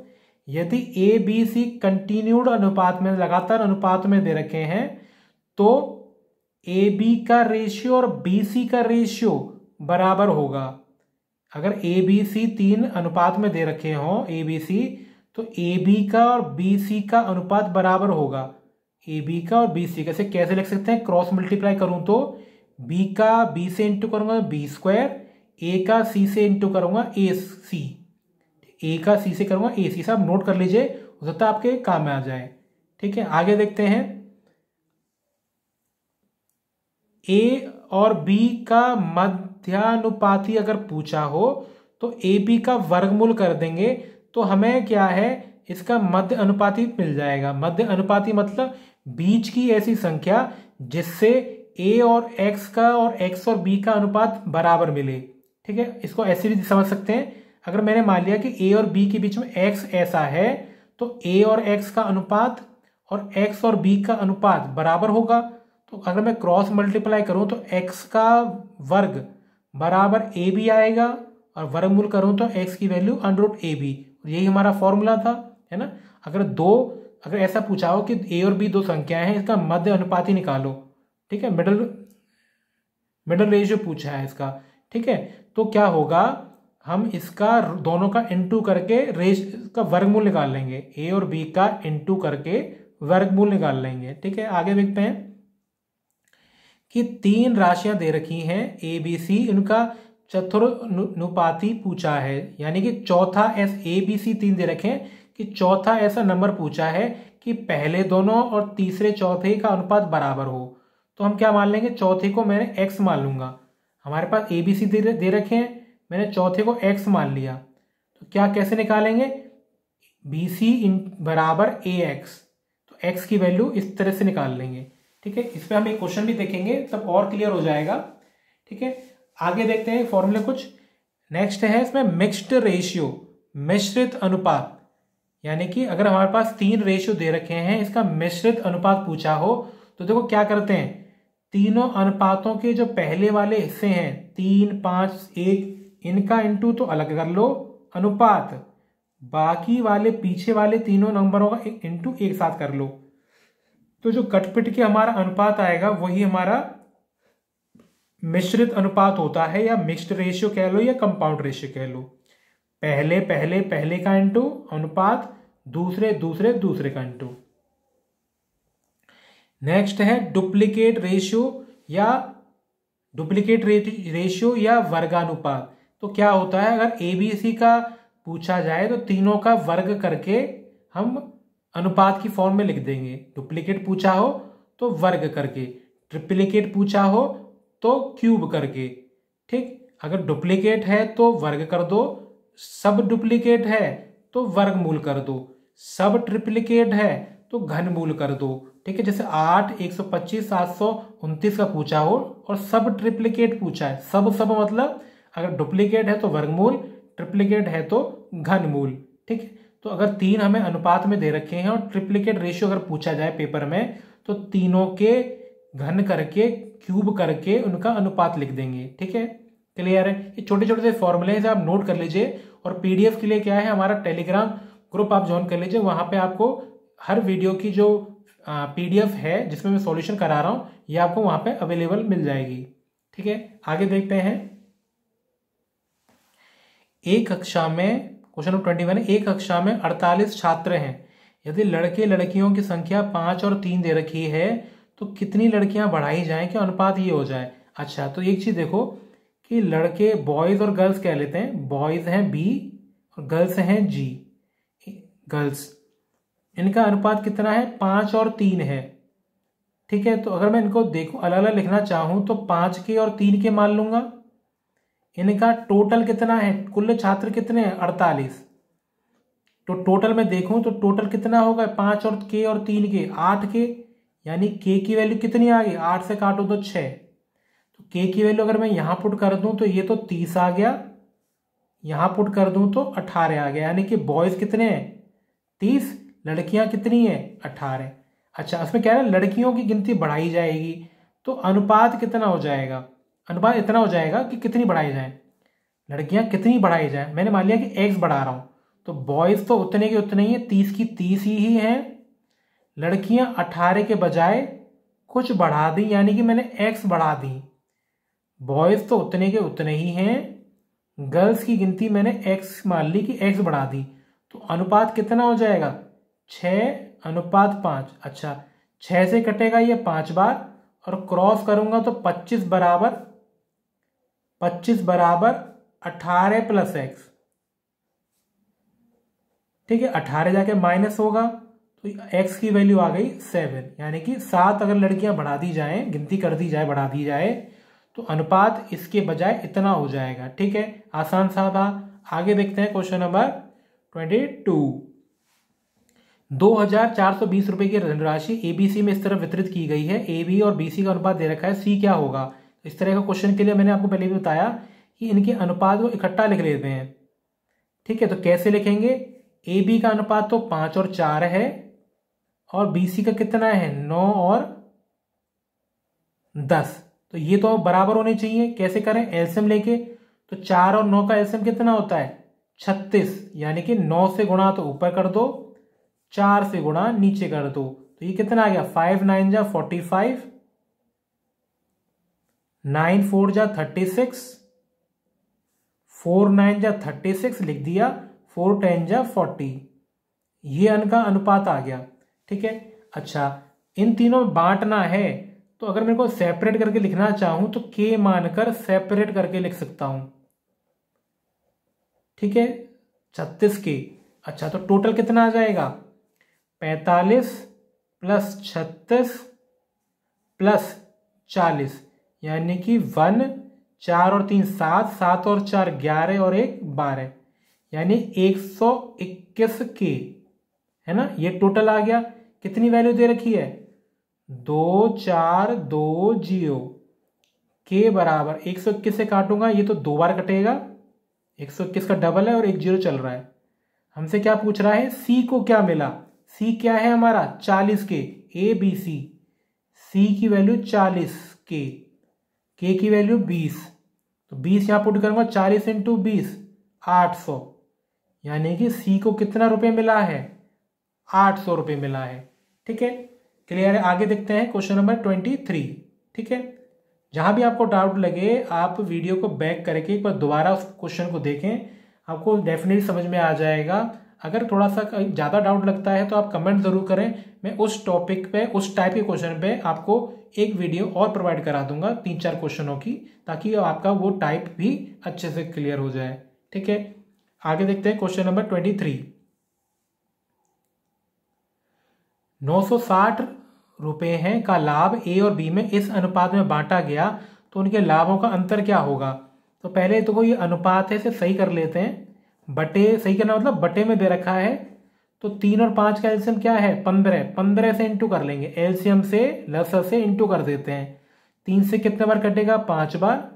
यदि ए बी सी कंटिन्यूड अनुपात में, लगातार अनुपात में दे रखे हैं, तो ए बी का रेशियो और बी सी का रेशियो बराबर होगा। अगर ए बी सी 3 अनुपात में दे रखे हों ए बी सी, तो ए बी का और बी सी का अनुपात बराबर होगा। ए बी का और बी सी कैसे कैसे लिख सकते हैं, क्रॉस मल्टीप्लाई करूं तो बी का बी से इंटू करूंगा बी स्क्वायर, ए का सी से इंटू करूंगा ए सी, ए का सी से करूंगा ए सी। सब नोट कर लीजिए, हो सकता है आपके काम में आ जाए। ठीक है, आगे देखते हैं। ए और बी का मध्यानुपाती अगर पूछा हो तो ए बी का वर्गमूल कर देंगे तो हमें क्या है, इसका मध्य अनुपाती मिल जाएगा। मध्य अनुपाती मतलब बीच की ऐसी संख्या जिससे ए और एक्स का और एक्स और बी का अनुपात बराबर मिले। ठीक है, इसको ऐसे भी समझ सकते हैं। अगर मैंने मान लिया कि ए और बी के बीच में एक्स ऐसा है, तो ए और एक्स का अनुपात और एक्स और बी का अनुपात बराबर होगा। तो अगर मैं क्रॉस मल्टीप्लाई करूं तो एक्स का वर्ग बराबर ए बी आएगा, और वर्गमूल करूं तो एक्स की वैल्यू √ab। यही हमारा फॉर्मूला था, है ना। अगर ऐसा पूछा हो कि ए और बी 2 संख्याएं हैं, इसका मध्य अनुपाती निकालो। ठीक है, मिडल रेशियो पूछा है इसका। ठीक है, तो क्या होगा, हम इसका दोनों का इंटू करके का वर्गमूल निकाल लेंगे। ए और बी का इंटू करके वर्गमूल निकाल लेंगे। ठीक है, आगे देखते हैं कि 3 राशियां दे रखी हैं ए बी सी, इनका चतुर्नुपाती पूछा है, यानी कि चौथा ए बी सी 3 दे रखे हैं कि चौथा ऐसा नंबर पूछा है कि पहले दोनों और तीसरे चौथे का अनुपात बराबर हो। तो हम क्या मान लेंगे, चौथे को मैंने एक्स मान लूंगा। हमारे पास ए बी सी दे रखे हैं, मैंने चौथे को एक्स मान लिया, तो क्या कैसे निकालेंगे, बी सी बराबर ए एक्स, तो एक्स की वैल्यू इस तरह से निकाल लेंगे। ठीक है, इस पर हम एक क्वेश्चन भी देखेंगे, तब और क्लियर हो जाएगा। ठीक है, आगे देखते हैं फॉर्मूले कुछ। नेक्स्ट है इसमें मिक्स्ड रेशियो, मिश्रित अनुपात, यानी कि अगर हमारे पास 3 रेशियो दे रखे हैं, इसका मिश्रित अनुपात पूछा हो तो देखो क्या करते हैं, तीनों अनुपातों के जो पहले वाले हिस्से हैं 3, 5, 1, इनका इंटू तो अलग कर लो अनुपात, बाकी वाले पीछे वाले तीनों नंबरों का इंटू एक साथ कर लो, तो जो कटपिट के हमारा अनुपात आएगा वही हमारा मिश्रित अनुपात होता है, या मिक्स्ड रेशियो कह लो या कंपाउंड रेशियो कह लो। पहले का इंटू अनुपात, दूसरे का इंटू। नेक्स्ट है डुप्लीकेट रेशियो या वर्गानुपात। तो क्या होता है, अगर ए बी सी का पूछा जाए तो तीनों का वर्ग करके हम अनुपात की फॉर्म में लिख देंगे। डुप्लीकेट पूछा हो तो वर्ग करके, ट्रिप्लीकेट पूछा हो तो क्यूब करके। ठीक, अगर डुप्लीकेट है तो वर्ग कर दो, सब डुप्लीकेट है तो वर्गमूल कर दो, सब ट्रिप्लीकेट है तो घनमूल कर दो। ठीक है, जैसे 8, 125, 729 का पूछा हो और सब ट्रिप्लीकेट पूछा है, सब मतलब अगर डुप्लीकेट है तो वर्गमूल, ट्रिप्लीकेट है तो घनमूल। ठीक है, तो अगर 3 हमें अनुपात में दे रखे हैं और ट्रिप्लीकेट रेशियो अगर पूछा जाए पेपर में, तो तीनों के घन करके क्यूब करके उनका अनुपात लिख देंगे। ठीक है, क्लियर है। ये छोटे छोटे से फॉर्मूले हैं, आप नोट कर लीजिए। और पीडीएफ के लिए क्या है, हमारा टेलीग्राम ग्रुप आप ज्वाइन कर लीजिए, वहां पे आपको हर वीडियो की जो पीडीएफ है जिसमें मैं सॉल्यूशन करा रहा हूं, ये आपको वहां पे अवेलेबल मिल जाएगी। ठीक है, आगे देखते हैं। एक कक्षा में, क्वेश्चन नंबर 21 है, एक कक्षा में 48 छात्र हैं। यदि लड़के लड़कियों की संख्या 5 और 3 दे रखी है तो कितनी लड़कियां बढ़ाई जाएं कि अनुपात ये हो जाए। अच्छा, तो एक चीज देखो कि लड़के बॉयज और गर्ल्स कह लेते हैं, बॉयज हैं बी और गर्ल्स हैं जी, गर्ल्स, इनका अनुपात कितना है 5 और 3 है। ठीक है, तो अगर मैं इनको देखूं अलग अलग लिखना चाहूं तो 5 के और 3 के मान लूंगा। इनका टोटल कितना है, कुल छात्र कितने हैं 48, तो टोटल में देखूं तो टोटल कितना होगा 5 और के और 3 के 8 के, यानी के की वैल्यू कितनी आ गई, 8 से काटो तो 6, तो के की वैल्यू अगर मैं यहां पुट कर दूं तो ये तो 30 आ गया, यहां पुट कर दूं तो 18 आ गया, यानी कि बॉयज कितने हैं 30, लड़कियां कितनी है 18। अच्छा, इसमें क्या है लड़कियों की गिनती बढ़ाई जाएगी तो अनुपात कितना हो जाएगा, अनुपात इतना हो जाएगा कि कितनी बढ़ाई जाए, लड़कियां कितनी बढ़ाई जाए। मैंने मान लिया कि एक्स बढ़ा रहा हूं तो बॉयज तो उतने के उतने ही है, 30 की 30 ही है, लड़कियां 18 के बजाय कुछ बढ़ा दी, यानी कि मैंने एक्स बढ़ा दी। बॉयज तो उतने के उतने ही हैं, गर्ल्स की गिनती मैंने एक्स मान ली कि एक्स बढ़ा दी, तो अनुपात कितना हो जाएगा 6:5। अच्छा, 6 से कटेगा ये 5 बार और क्रॉस करूंगा तो 25 बराबर 18 प्लस एक्स। ठीक है, 18 जाके माइनस होगा तो एक्स की वैल्यू आ गई 7, यानी कि 7 अगर लड़कियां बढ़ा दी जाए, गिनती कर दी जाए, बढ़ा दी जाए तो अनुपात इसके बजाय इतना हो जाएगा। ठीक है, आसान सा था। आगे देखते हैं क्वेश्चन नंबर 22। 2420 रुपए की धनराशि एबीसी में इस तरह वितरित की गई है, ए बी और बीसी का अनुपात दे रखा है, सी क्या होगा। इस तरह का क्वेश्चन के लिए मैंने आपको पहले भी बताया कि इनके अनुपात को इकट्ठा लिख लेते हैं। ठीक है, तो कैसे लिखेंगे, ए बी का अनुपात तो 5 और 4 है और बीसी का कितना है 9 और 10, तो ये तो बराबर होने चाहिए। कैसे करें, एलसीएम लेके, तो 4 और 9 का एलसीएम कितना होता है 36, यानी कि 9 से गुणा तो ऊपर कर दो, 4 से गुणा नीचे कर दो, तो ये कितना आ गया 5 9 जा 45, 9 4 जा 36, 4 9 जा 36 लिख दिया, 4 10 जा 40, ये इनका अनुपात आ गया। ठीक है, अच्छा इन तीनों में बांटना है तो अगर मेरे को सेपरेट करके लिखना चाहूं तो के मानकर सेपरेट करके लिख सकता हूं। ठीक है, 36 के। अच्छा, तो टोटल कितना आ जाएगा 45 प्लस 36 प्लस 40, यानी कि 1 4 और 3 7, 7 और 4 11 और 1 12, यानी 121 के, है ना, ये टोटल आ गया। कितनी वैल्यू दे रखी है 2420, के बराबर 121 से काटूंगा ये तो 2 बार कटेगा, 121 का डबल है और 1 0 चल रहा है। हमसे क्या पूछ रहा है, सी को क्या मिला, सी क्या है हमारा 40 के, ए बी सी, सी की वैल्यू 40 के की वैल्यू 20, तो 20 यहां पुट करूंगा, 40 इंटू 20 800, यानी कि सी को कितना रुपए मिला है 800 रुपए मिला है। ठीक है, क्लियर है। आगे देखते हैं क्वेश्चन नंबर 23। ठीक है, जहां भी आपको डाउट लगे आप वीडियो को बैक करके एक बार दोबारा उस क्वेश्चन को देखें, आपको डेफिनेटली समझ में आ जाएगा। अगर थोड़ा सा ज़्यादा डाउट लगता है तो आप कमेंट ज़रूर करें, मैं उस टॉपिक पे उस टाइप के क्वेश्चन पे आपको एक वीडियो और प्रोवाइड करा दूंगा 3-4 क्वेश्चनों की, ताकि आपका वो टाइप भी अच्छे से क्लियर हो जाए। ठीक है, आगे देखते हैं क्वेश्चन नंबर 23। 960 रुपए हैं का लाभ ए और बी में इस अनुपात में बांटा गया तो उनके लाभों का अंतर क्या होगा। तो पहले तो कोई अनुपात है इसे सही कर लेते हैं, बटे सही करना मतलब बटे में दे रखा है, तो 3 और 5 का एलसीएम क्या है 15, 15 से इंटू कर लेंगे, एलसीएम से लसर से इंटू कर देते हैं। 3 से कितने बार कटेगा 5 बार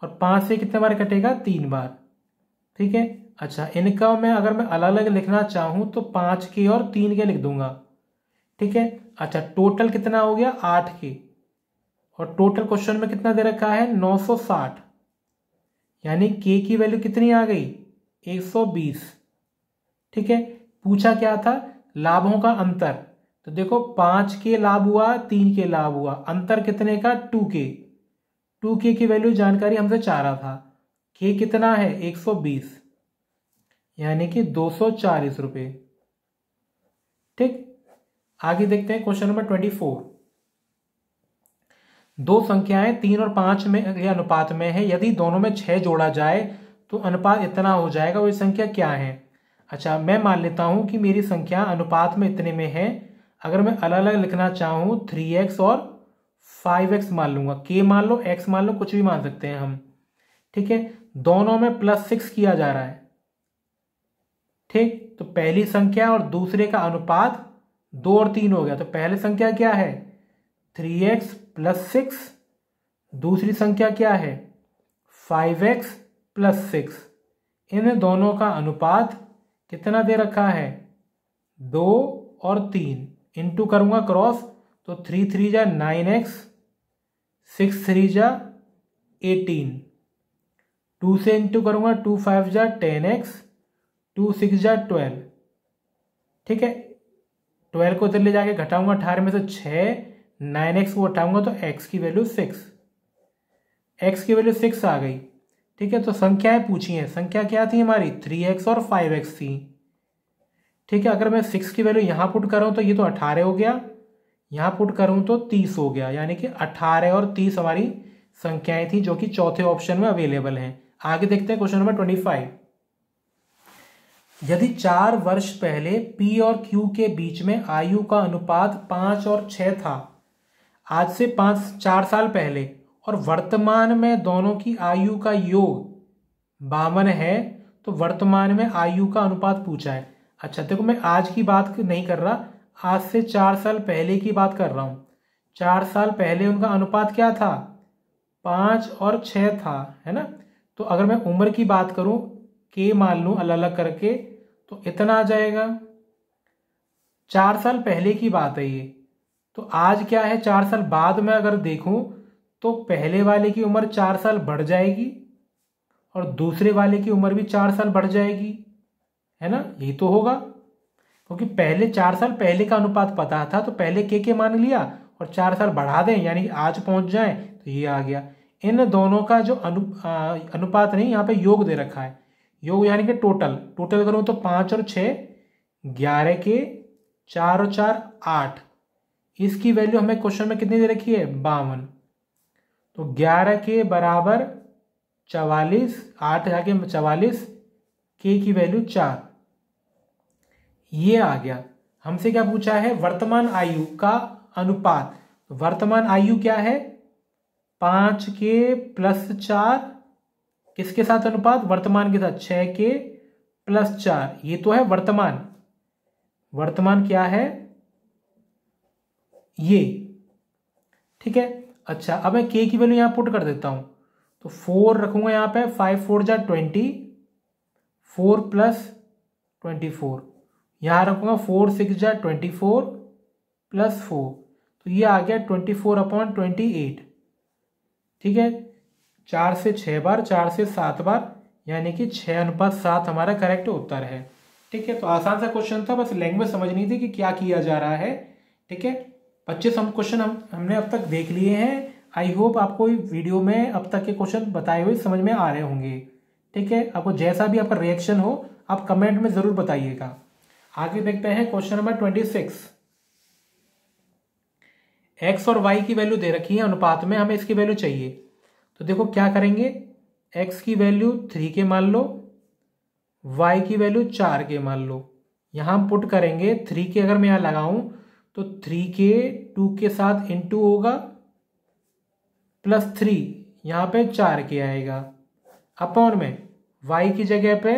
और 5 से कितने बार कटेगा 3 बार। ठीक है, अच्छा इनका मैं अगर मैं अलग अलग लिखना चाहूं तो 5 के और 3 के लिख दूंगा। ठीक है, अच्छा टोटल कितना हो गया 8 के, और टोटल क्वेश्चन में कितना दे रखा है 960, यानी के की वैल्यू कितनी आ गई 120। ठीक है, पूछा क्या था लाभों का अंतर, तो देखो 5 के लाभ हुआ 3 के लाभ हुआ, अंतर कितने का 2 के की वैल्यू जानकारी हमसे चाह रहा था, के कितना है 120, यानी कि 240 रुपये। ठीक, आगे देखते हैं क्वेश्चन नंबर 24। दो संख्याएं 3 और 5 में के अनुपात में है, यदि दोनों में 6 जोड़ा जाए तो अनुपात इतना हो जाएगा, वो संख्या क्या है। अच्छा, मैं मान लेता हूं कि मेरी संख्या अनुपात में इतने में है। अगर मैं अलग अलग लिखना चाहूं 3x और 5x मान लूंगा, k मान लो, x मान लो, कुछ भी मान सकते हैं हम। ठीक है, दोनों में +6 किया जा रहा है। ठीक, तो पहली संख्या और दूसरे का अनुपात 2 और 3 हो गया। तो पहली संख्या क्या है 3x + 6, दूसरी संख्या क्या है 5x + 6। इन दोनों का अनुपात कितना दे रखा है 2 और 3, इंटू करूंगा क्रॉस, तो 3 3 जा 9x, 6 3 जा 18, 2 से इंटू करूंगा 2 5 जा 10x, 2 6 जा 12। ठीक है, 12 को इधर ले जाके घटाऊंगा 18 में से 6, 9x को घटाऊंगा तो x की वैल्यू 6, x की वैल्यू 6 आ गई। ठीक है, तो संख्याएं पूछी हैं, संख्या क्या थी हमारी 3x और 5x थी। ठीक है, अगर मैं 6 की वैल्यू यहां पुट करूं तो ये तो 18 हो गया, यहां पुट करूं तो 30 हो गया, यानी कि 18 और 30 हमारी संख्याएं थी जो कि चौथे ऑप्शन में अवेलेबल हैं। आगे देखते हैं क्वेश्चन नंबर 25। यदि 4 वर्ष पहले P और Q के बीच में आयु का अनुपात 5 और 6 था, आज से 4 साल पहले, और वर्तमान में दोनों की आयु का योग 52 है, तो वर्तमान में आयु का अनुपात पूछा है। अच्छा देखो, मैं आज की बात नहीं कर रहा, आज से 4 साल पहले की बात कर रहा हूं। 4 साल पहले उनका अनुपात क्या था 5 और 6 था, है ना। तो अगर मैं उम्र की बात करूं, के मान लूं अलग अलग करके, तो इतना आ जाएगा। 4 साल पहले की बात है ये, तो आज क्या है 4 साल बाद में अगर देखूं तो पहले वाले की उम्र 4 साल बढ़ जाएगी और दूसरे वाले की उम्र भी 4 साल बढ़ जाएगी, है ना। यही तो होगा, क्योंकि पहले 4 साल पहले का अनुपात पता था, तो पहले के मान लिया और 4 साल बढ़ा दें, यानी आज पहुंच जाए, तो ये आ गया। इन दोनों का जो अनुपात नहीं, यहाँ पे योग दे रखा है, योग यानी कि टोटल करूं तो 5 और 6 11 के, 4 और 4 8, इसकी वैल्यू हमें क्वेश्चन में कितनी दे रखी है 52। तो 11 के बराबर 44, 8 जाके 44, के की वैल्यू 4, ये आ गया। हमसे क्या पूछा है वर्तमान आयु का अनुपात। तो वर्तमान आयु क्या है 5 के + 4, किसके साथ अनुपात वर्तमान के साथ 6 के + 4, ये तो है वर्तमान। वर्तमान क्या है ये, ठीक है। अच्छा, अब मैं के की वैल्यू यहां पुट कर देता हूं, तो 4 रखूंगा यहां पे, 5 4 जा 20, 4 + 24, यहां रखूंगा 4 6 जा 24 + 4, तो ये आ गया 24/28। ठीक है, 4 से 6 बार, 4 से 7 बार, यानी कि 6:7 हमारा करेक्ट उत्तर है। ठीक है, तो आसान सा क्वेश्चन था, बस लैंग्वेज समझनी थी कि क्या किया जा रहा है। ठीक है, 25 क्वेश्चन हमने अब तक देख लिए हैं। आई होप आपको वीडियो में अब तक के क्वेश्चन बताए हुए समझ में आ रहे होंगे। ठीक है, आपको जैसा भी आपका रिएक्शन हो आप कमेंट में जरूर बताइएगा। आगे देखते हैं क्वेश्चन नंबर 26। एक्स और वाई की वैल्यू दे रखी है अनुपात में, हमें इसकी वैल्यू चाहिए। तो देखो क्या करेंगे, एक्स की वैल्यू 3 के मान लो, वाई की वैल्यू 4 के मान लो। यहां हम पुट करेंगे 3 के, अगर मैं यहां लगाऊं तो 3 के 2 के साथ इंटू होगा +3, यहां पे 4 के आएगा, अपॉन में वाई की जगह पे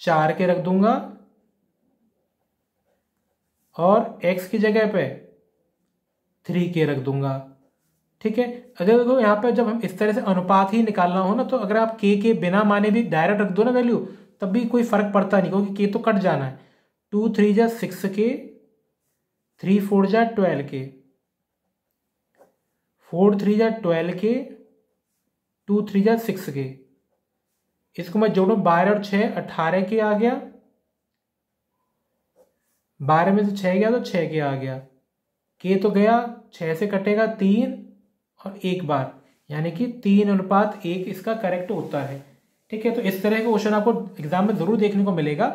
4 के रख दूंगा और एक्स की जगह पे 3 के रख दूंगा। ठीक है, अगर देखो यहाँ पे जब हम इस तरह से अनुपात ही निकालना हो ना, तो अगर आप के बिना माने भी डायरेक्ट रख दो ना वैल्यू, तब भी कोई फर्क पड़ता नहीं, क्योंकि के तो कट जाना है। 2 3 जा 6 के, 3 4 जा 12 के, 4 3 जा 12 के, 2 3 जा 6 के, इसको मैं जोड़ू 12 और 6 18 के आ गया, 12 में से 6 गया तो 6 के आ गया, के तो गया, 6 से कटेगा 3 और 1 बार, यानी कि 3:1 इसका करेक्ट उत्तर है। ठीक है, तो इस तरह का क्वेश्चन आपको एग्जाम में जरूर देखने को मिलेगा।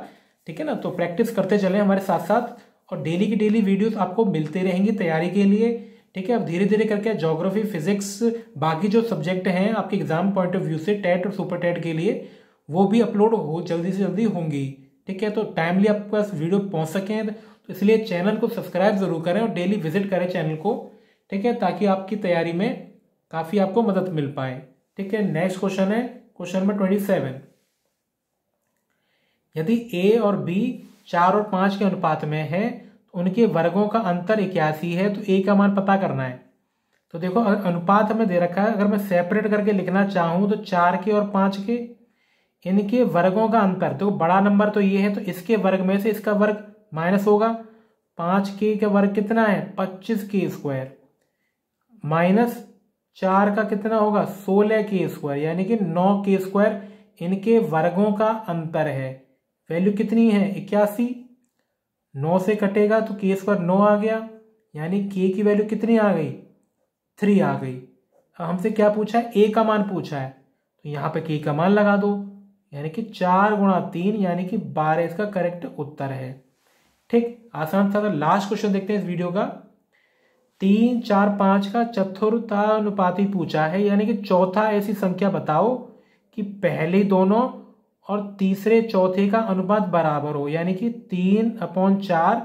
ठीक है ना, तो प्रैक्टिस करते चलें हमारे साथ साथ, और डेली की डेली वीडियोस आपको मिलते रहेंगी तैयारी के लिए। ठीक है, अब धीरे धीरे करके ज्योग्राफी, फिजिक्स, बाकी जो सब्जेक्ट हैं आपके एग्जाम पॉइंट ऑफ व्यू से टेट और सुपर टेट के लिए, वो भी अपलोड हो जल्दी से जल्दी होंगी। ठीक है, तो टाइमली आपके पास वीडियो पहुंच सकें तो इसलिए चैनल को सब्सक्राइब जरूर करें और डेली विजिट करें चैनल को। ठीक है, ताकि आपकी तैयारी में काफ़ी आपको मदद मिल पाए। ठीक है, नेक्स्ट क्वेश्चन है क्वेश्चन नंबर 27। यदि ए और बी 4 और 5 के अनुपात में है, तो उनके वर्गों का अंतर 81 है, तो ए का मान पता करना है। तो देखो अनुपात हमें दे रखा है, अगर मैं सेपरेट करके लिखना चाहूं तो 4 के और 5 के, इनके वर्गों का अंतर, तो बड़ा नंबर तो ये है, तो इसके वर्ग में से इसका वर्ग माइनस होगा। 5 के का वर्ग कितना है 25 के स्क्वायर, माइनस 4 का कितना होगा 16 के स्क्वायर, यानी कि 9 के स्क्वायर। इनके वर्गों का अंतर है, वैल्यू कितनी है 81। 9 से कटेगा तो के स्क्वायर 9 आ गया, यानी के की वैल्यू कितनी आ गई 3 आ गई। अब हमसे क्या पूछा है, ए का मान पूछा है, तो यहाँ पे के का मान लगा दो, यानी कि 4 × 3 यानी कि 12 इसका करेक्ट उत्तर है। ठीक, आसान था। लास्ट क्वेश्चन देखते हैं इस वीडियो का। 3, 4, 5 का चतुर्थानुपाती पूछा है, यानी कि चौथा ऐसी संख्या बताओ कि पहले दोनों और तीसरे चौथे का अनुपात बराबर हो, यानी कि 3/4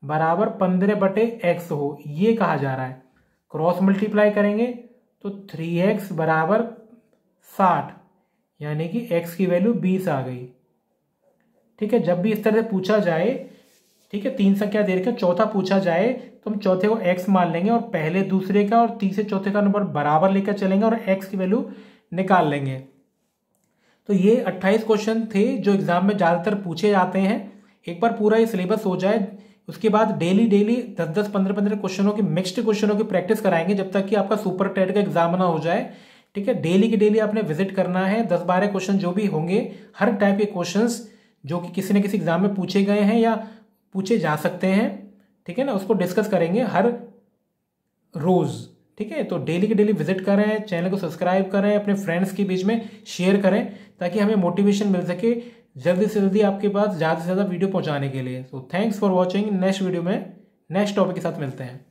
बराबर 15/x हो, ये कहा जा रहा है। क्रॉस मल्टीप्लाई करेंगे तो 3x बराबर 60, यानी कि x की वैल्यू 20 आ गई। ठीक है, जब भी इस तरह से पूछा जाए, ठीक है, 3 संख्या दे रखी है, चौथा पूछा जाए तो हम चौथे को x मान लेंगे और पहले दूसरे का और तीसरे चौथे का नंबर बराबर लेकर चलेंगे और x की वैल्यू निकाल लेंगे। तो ये 28 क्वेश्चन थे जो एग्जाम में ज़्यादातर पूछे जाते हैं। एक बार पूरा ये सिलेबस हो जाए, उसके बाद डेली 10-10, 15-15 क्वेश्चनों की, मिक्स्ड क्वेश्चनों की प्रैक्टिस कराएंगे जब तक कि आपका सुपर टेट का एग्जाम ना हो जाए। ठीक है, डेली की डेली आपने विजिट करना है। 10-12 क्वेश्चन जो भी होंगे, हर टाइप के क्वेश्चंस जो कि किसी न किसी एग्जाम में पूछे गए हैं या पूछे जा सकते हैं, ठीक है ना, उसको डिस्कस करेंगे हर रोज। ठीक है, तो डेली की डेली विजिट करें, चैनल को सब्सक्राइब करें, अपने फ्रेंड्स के बीच में शेयर करें, ताकि हमें मोटिवेशन मिल सके जल्दी से जल्दी आपके पास ज़्यादा से ज़्यादा वीडियो पहुंचाने के लिए। So thanks for watching. Next video में नेक्स्ट टॉपिक के साथ मिलते हैं।